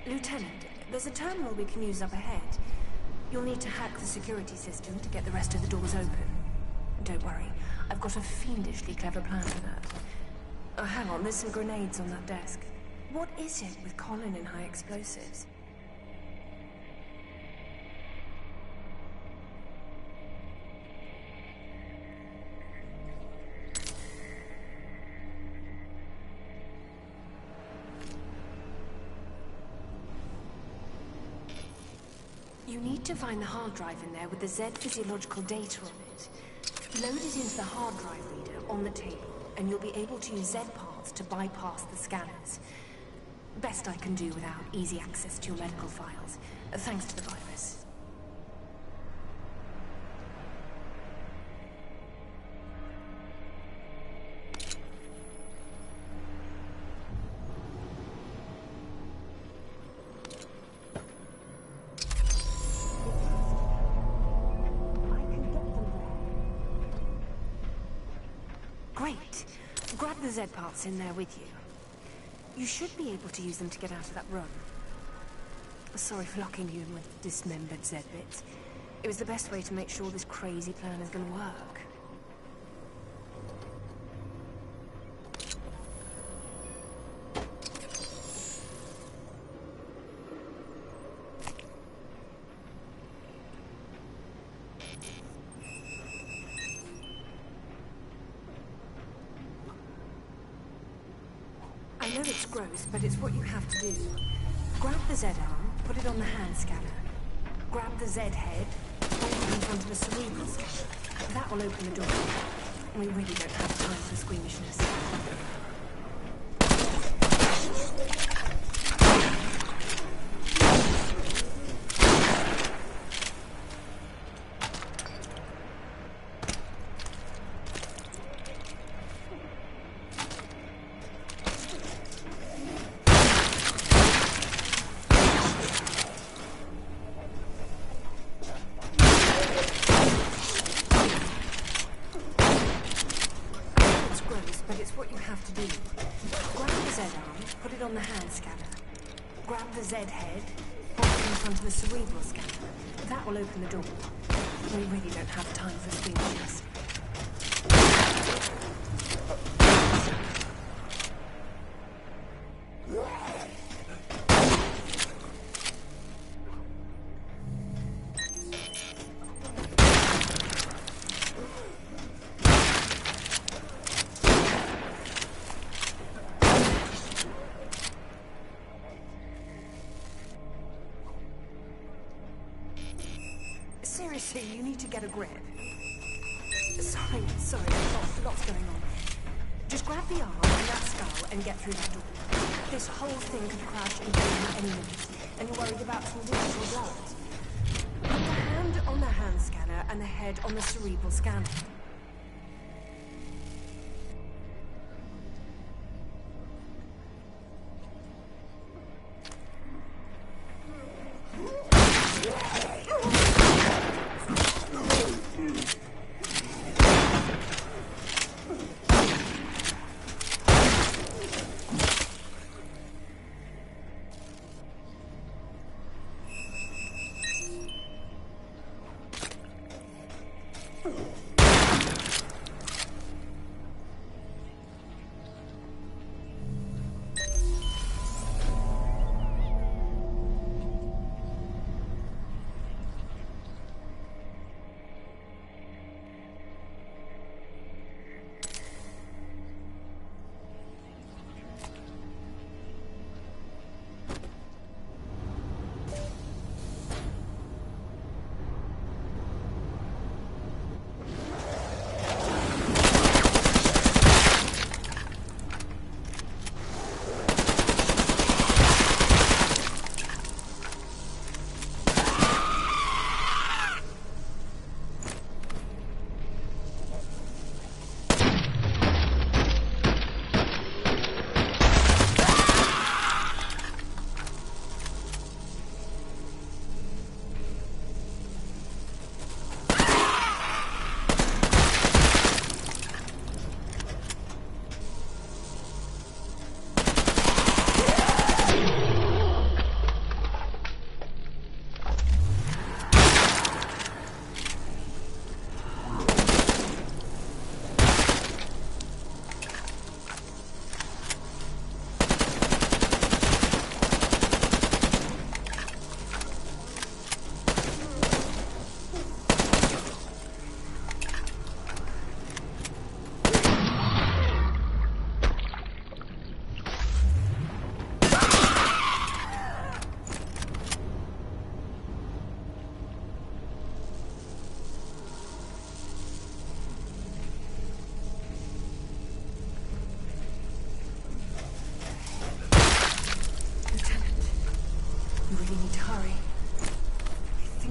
Lieutenant, there's a terminal we can use up ahead. You'll need to hack the security system to get the rest of the doors open. Don't worry, I've got a fiendishly clever plan for that. Oh, hang on, there's some grenades on that desk. What is it with Colin and high explosives? You need to find the hard drive in there with the Z physiological data on it. Load it into the hard drive reader on the table, and you'll be able to use Z paths to bypass the scanners. Best I can do without easy access to your medical files, thanks to the virus. Great. Grab the Z parts in there with you. You should be able to use them to get out of that room. Sorry for locking you in with dismembered Z bits. It was the best way to make sure this crazy plan is going to work. I know it's gross, but it's what you have to do. Grab the Z arm, put it on the hand scanner. Grab the Z head, hold it in front of the cerebral scanner. That will open the door. We really don't have time for squeamishness. Z head, pop it in front of the cerebral scanner. That will open the door. We really don't have time for speeches. Seriously, you need to get a grip. Sorry, lots going on. Just grab the arm and that skull and get through that door. This whole thing could crash into you any minute, and you're worried about some wounds or blood. Put the hand on the hand scanner and the head on the cerebral scanner.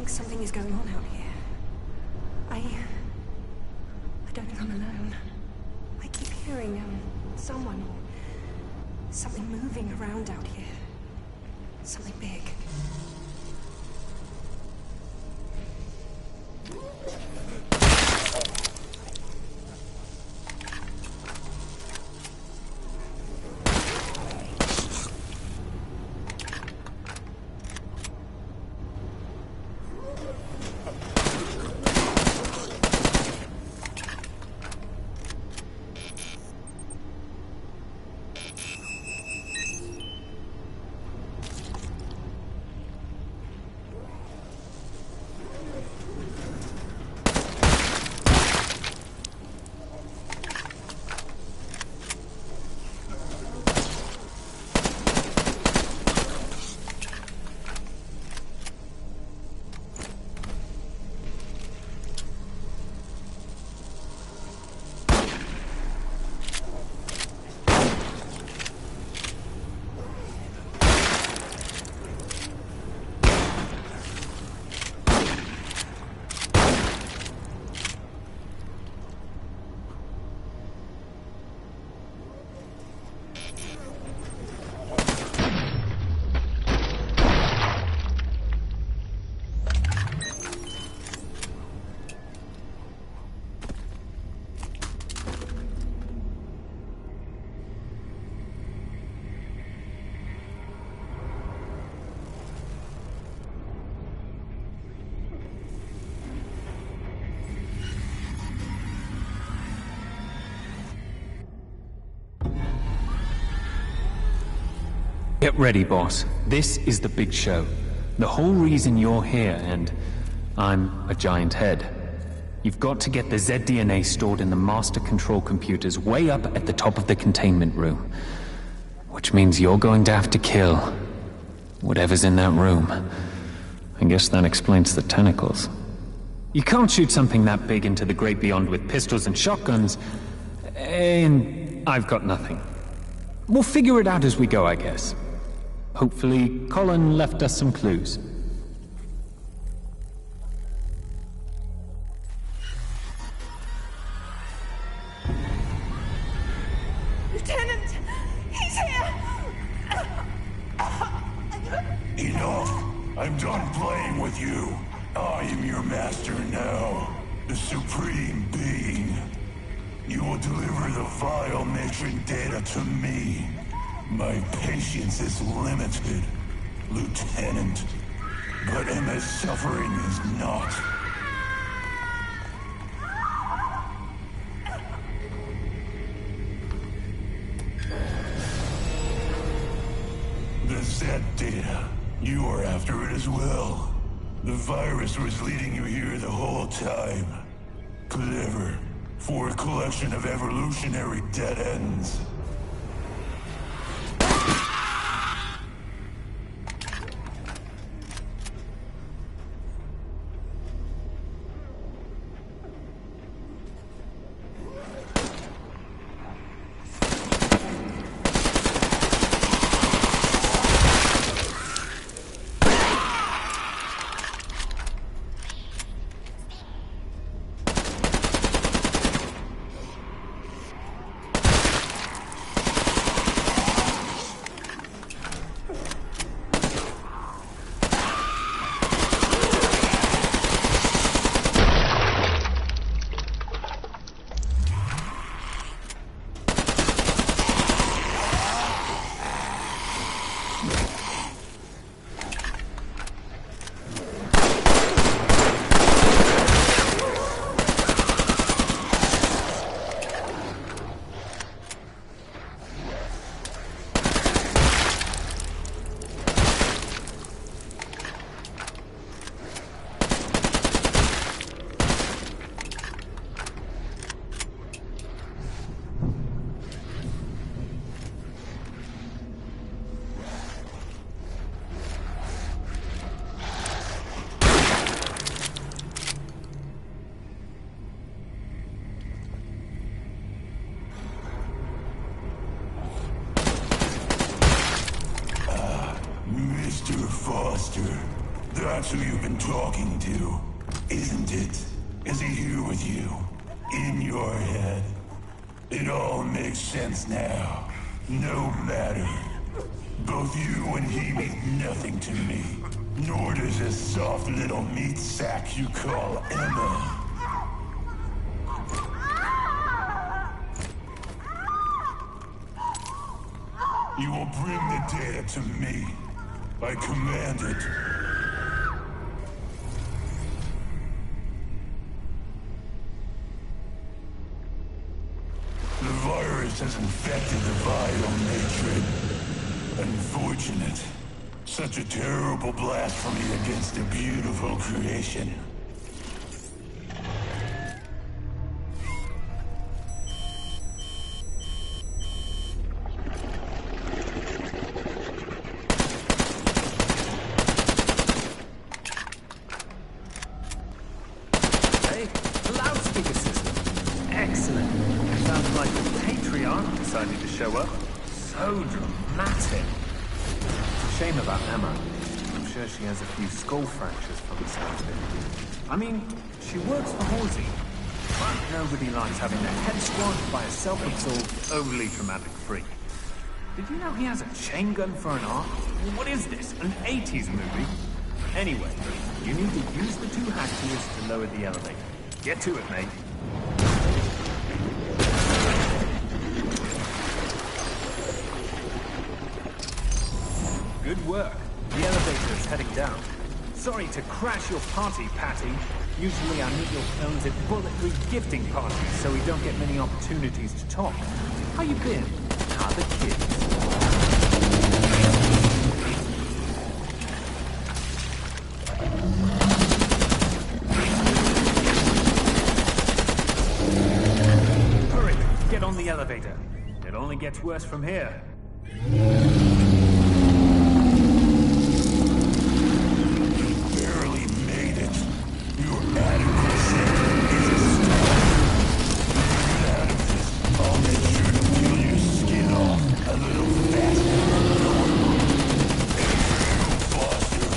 Something is going on out here. I don't think I'm alone. I keep hearing, someone or something moving around out here. Something big. Get ready, boss. This is the big show. The whole reason you're here, and I'm a giant head. You've got to get the Z-DNA stored in the master control computers way up at the top of the containment room. Which means you're going to have to kill whatever's in that room. I guess that explains the tentacles. You can't shoot something that big into the great beyond with pistols and shotguns, and I've got nothing. We'll figure it out as we go, I guess. Hopefully, Colin left us some clues. Lieutenant! He's here! Enough! I'm done playing with you. I am your master now. The Supreme Being. You will deliver the vile matron data to me. My patience is limited, Lieutenant. But Emma's suffering is not. The Z data. You are after it as well. The virus was leading you here the whole time. Clever. For a collection of evolutionary dead ends. Mr. Foster, that's who you've been talking to, isn't it? Is he here with you? In your head? It all makes sense now. No matter. Both you and he mean nothing to me. Nor does this soft little meat sack you call Emma. You will bring the data to me. I command it. The virus has infected the vital matron. Unfortunate. Such a terrible blasphemy against a beautiful creation. Decided to show up. So dramatic. Shame about Emma. I'm sure she has a few skull fractures from the sound of it. I mean, she works for Halsey, but nobody likes having their head squashed by a self-absorbed, overly dramatic freak. Did you know he has a chain gun for an arm? What is this, an 80s movie? Anyway, you need to use the two hack keys to lower the elevator. Get to it, mate. Good work. The elevator is heading down. Sorry to crash your party, Patty. Usually I meet your clones at bulletproof gifting parties, so we don't get many opportunities to talk. How you been? How are the kids? the elevator. It only gets worse from here. Barely made it. Your adequacy is a stone. Get out of this. I'll make sure to peel your skin off a little faster. Foster,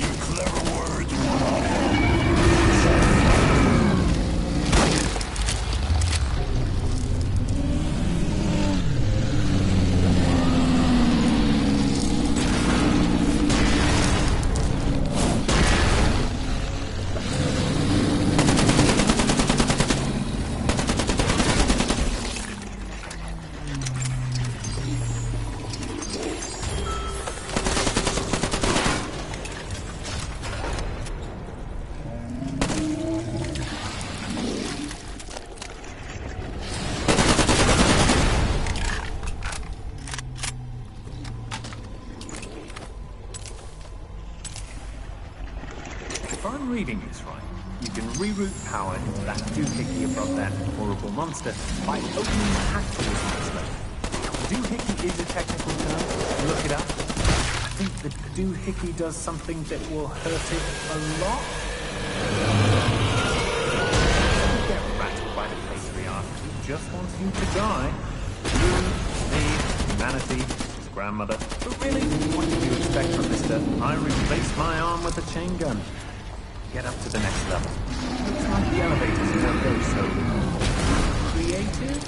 your clever words won on him. If I'm reading this right, you can reroute power into that doohickey above that horrible monster by opening the hatchways in this level. Doohickey is a technical term. Look it up. I think the doohickey does something that will hurt it a lot. Don't get rattled by the patriarch who just wants you to die. You, me, humanity, his grandmother. But really, what did you expect from Mr. I replaced my arm with a chain gun? Get up to the next level. Looks like the elevators won't go so creative.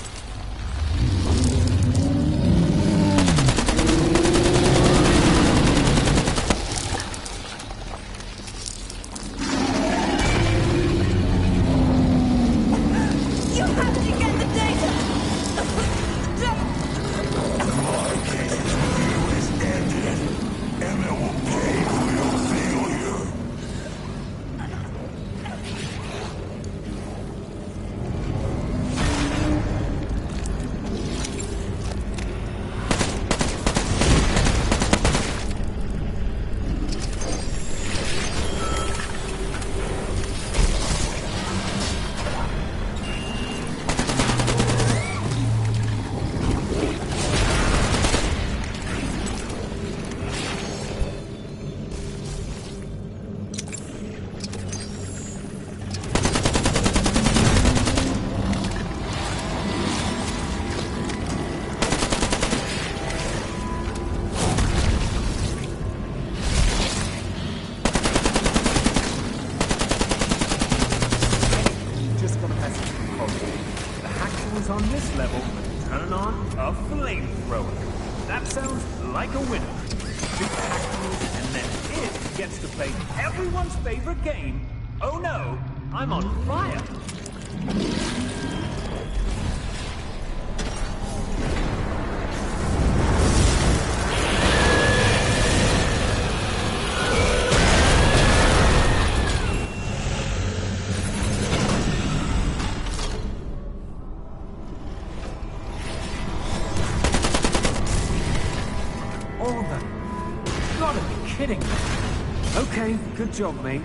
You have to get the data! My case with you is ended, and it will pay for your failure. On this level, turn on a flamethrower. That sounds like a winner. Shoot the hackers, and then it gets to play everyone's favorite game. Oh no, I'm on fire. All of them. You gotta be kidding me. Okay, good job, mate.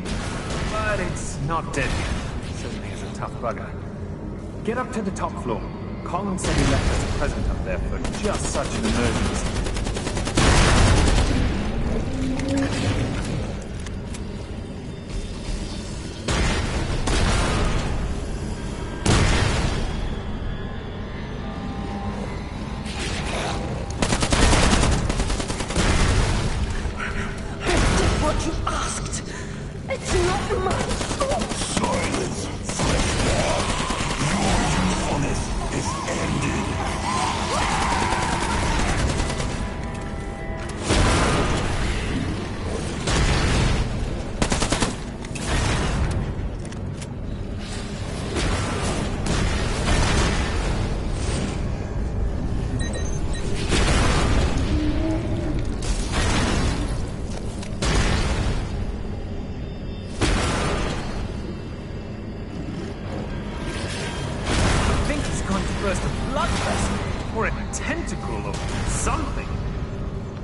But it's not dead yet. Certainly is a tough bugger. Get up to the top floor. Colin said he left us a present up there for just such an emergency. What you asked! It's not my fault! Silence, fleshbag. Your usefulness is ended. Burst a blood vessel, or a tentacle, or something.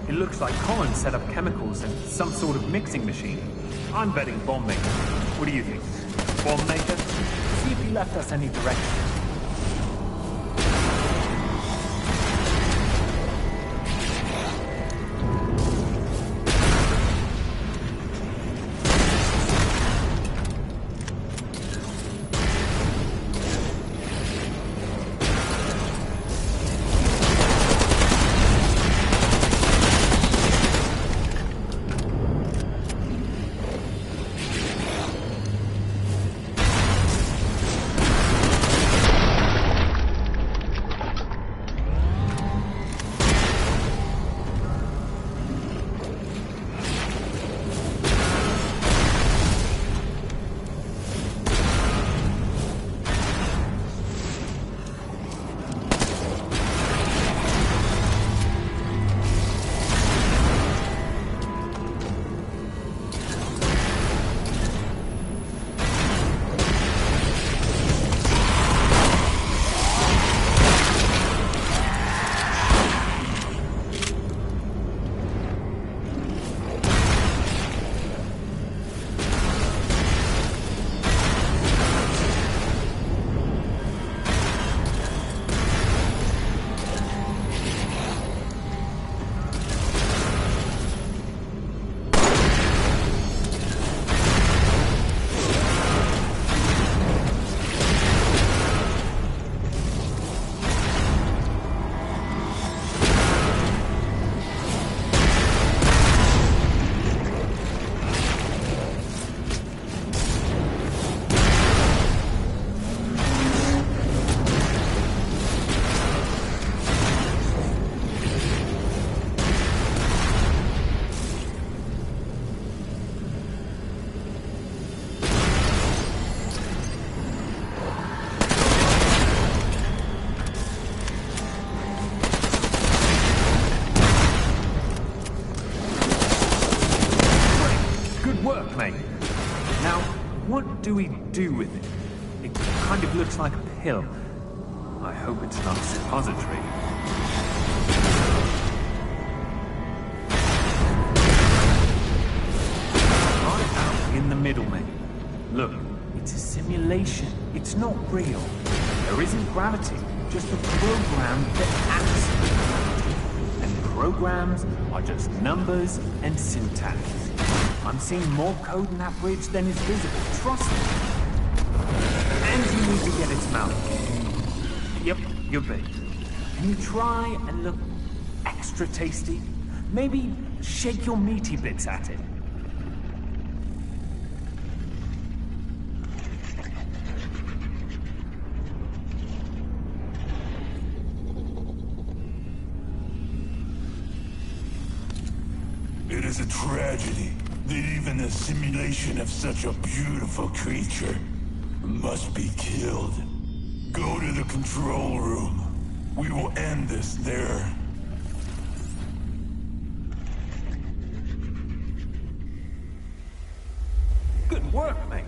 It looks like Colin set up chemicals in some sort of mixing machine. I'm betting bomb maker. What do you think? Bomb maker? See if he left us any direction. do we do with it? It kind of looks like a pill. I hope it's not a suppository. Right out in the middle, mate. Look, it's a simulation. It's not real. There isn't gravity, just a program that acts. And programs are just numbers and syntax. I'm seeing more code in that bridge than is visible, trust me. And you need to get its mouth. Yep, you're big. Can you try and look extra tasty? Maybe shake your meaty bits at it. It is a tragedy that even the simulation of such a beautiful creature must be killed. Go to the control room. We will end this there. Good work, mate.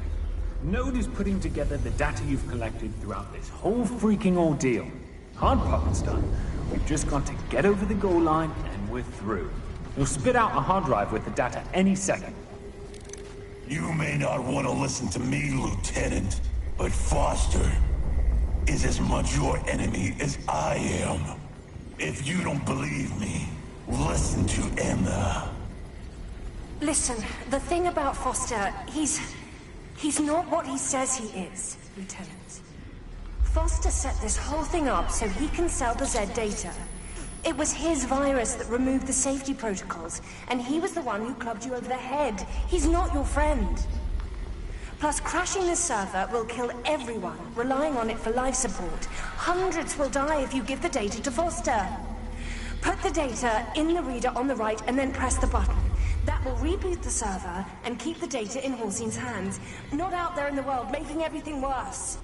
Node is putting together the data you've collected throughout this whole freaking ordeal. Hard part's done. We've just got to get over the goal line and we're through. You'll spit out a hard drive with the data any second. You may not want to listen to me, Lieutenant, but Foster is as much your enemy as I am. If you don't believe me, listen to Emma. Listen, the thing about Foster, he's not what he says he is, Lieutenant. Foster set this whole thing up so he can sell the Z data. It was his virus that removed the safety protocols, and he was the one who clubbed you over the head. He's not your friend. Plus, crashing this server will kill everyone relying on it for life support. Hundreds will die if you give the data to Foster. Put the data in the reader on the right and then press the button. That will reboot the server and keep the data in Halsey's hands, not out there in the world, making everything worse.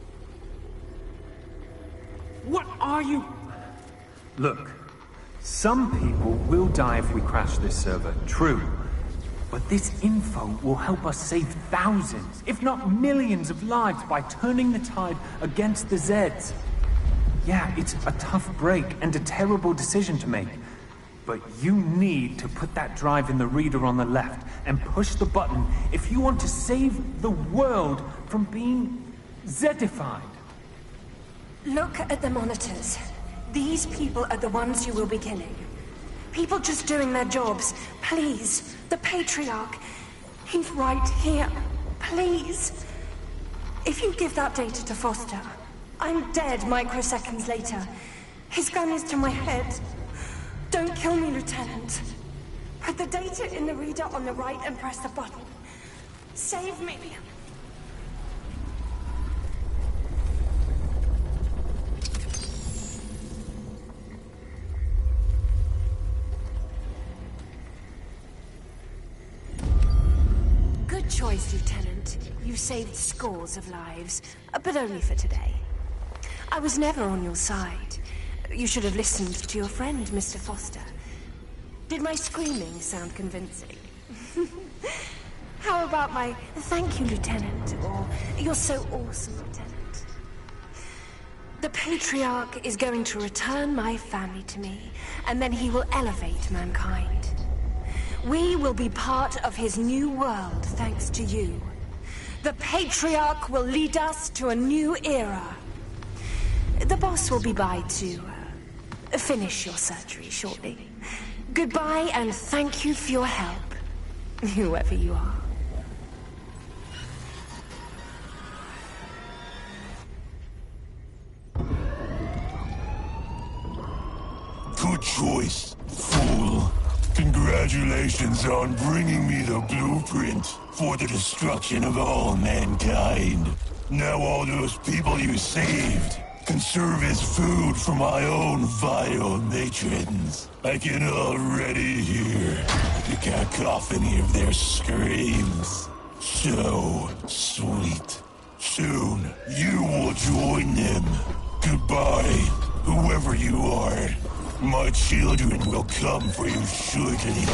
What are you... Look, some people will die if we crash this server, true. But this info will help us save thousands, if not millions of lives by turning the tide against the Zeds. Yeah, it's a tough break and a terrible decision to make. But you need to put that drive in the reader on the left and push the button if you want to save the world from being Zedified. Look at the monitors. These people are the ones you will be killing. People just doing their jobs. Please, the Patriarch. He's right here. Please. If you give that data to Foster, I'm dead microseconds later. His gun is to my head. Don't kill me, Lieutenant. Put the data in the reader on the right and press the button. Save me. Good choice, Lieutenant. You saved scores of lives, but only for today. I was never on your side. You should have listened to your friend, Mr. Foster. Did my screaming sound convincing? How about my thank you, Lieutenant, or you're so awesome, Lieutenant? The Patriarch is going to return my family to me, and then he will elevate mankind. We will be part of his new world, thanks to you. The Patriarch will lead us to a new era. The boss will be by to finish your surgery shortly. Goodbye, and thank you for your help, whoever you are. Good choice, fool. Congratulations on bringing me the blueprint for the destruction of all mankind. Now all those people you saved can serve as food for my own vile matrons. I can already hear the cacophony of their screams. So sweet. Soon, you will join them. Goodbye, whoever you are. My children will come for you shortly.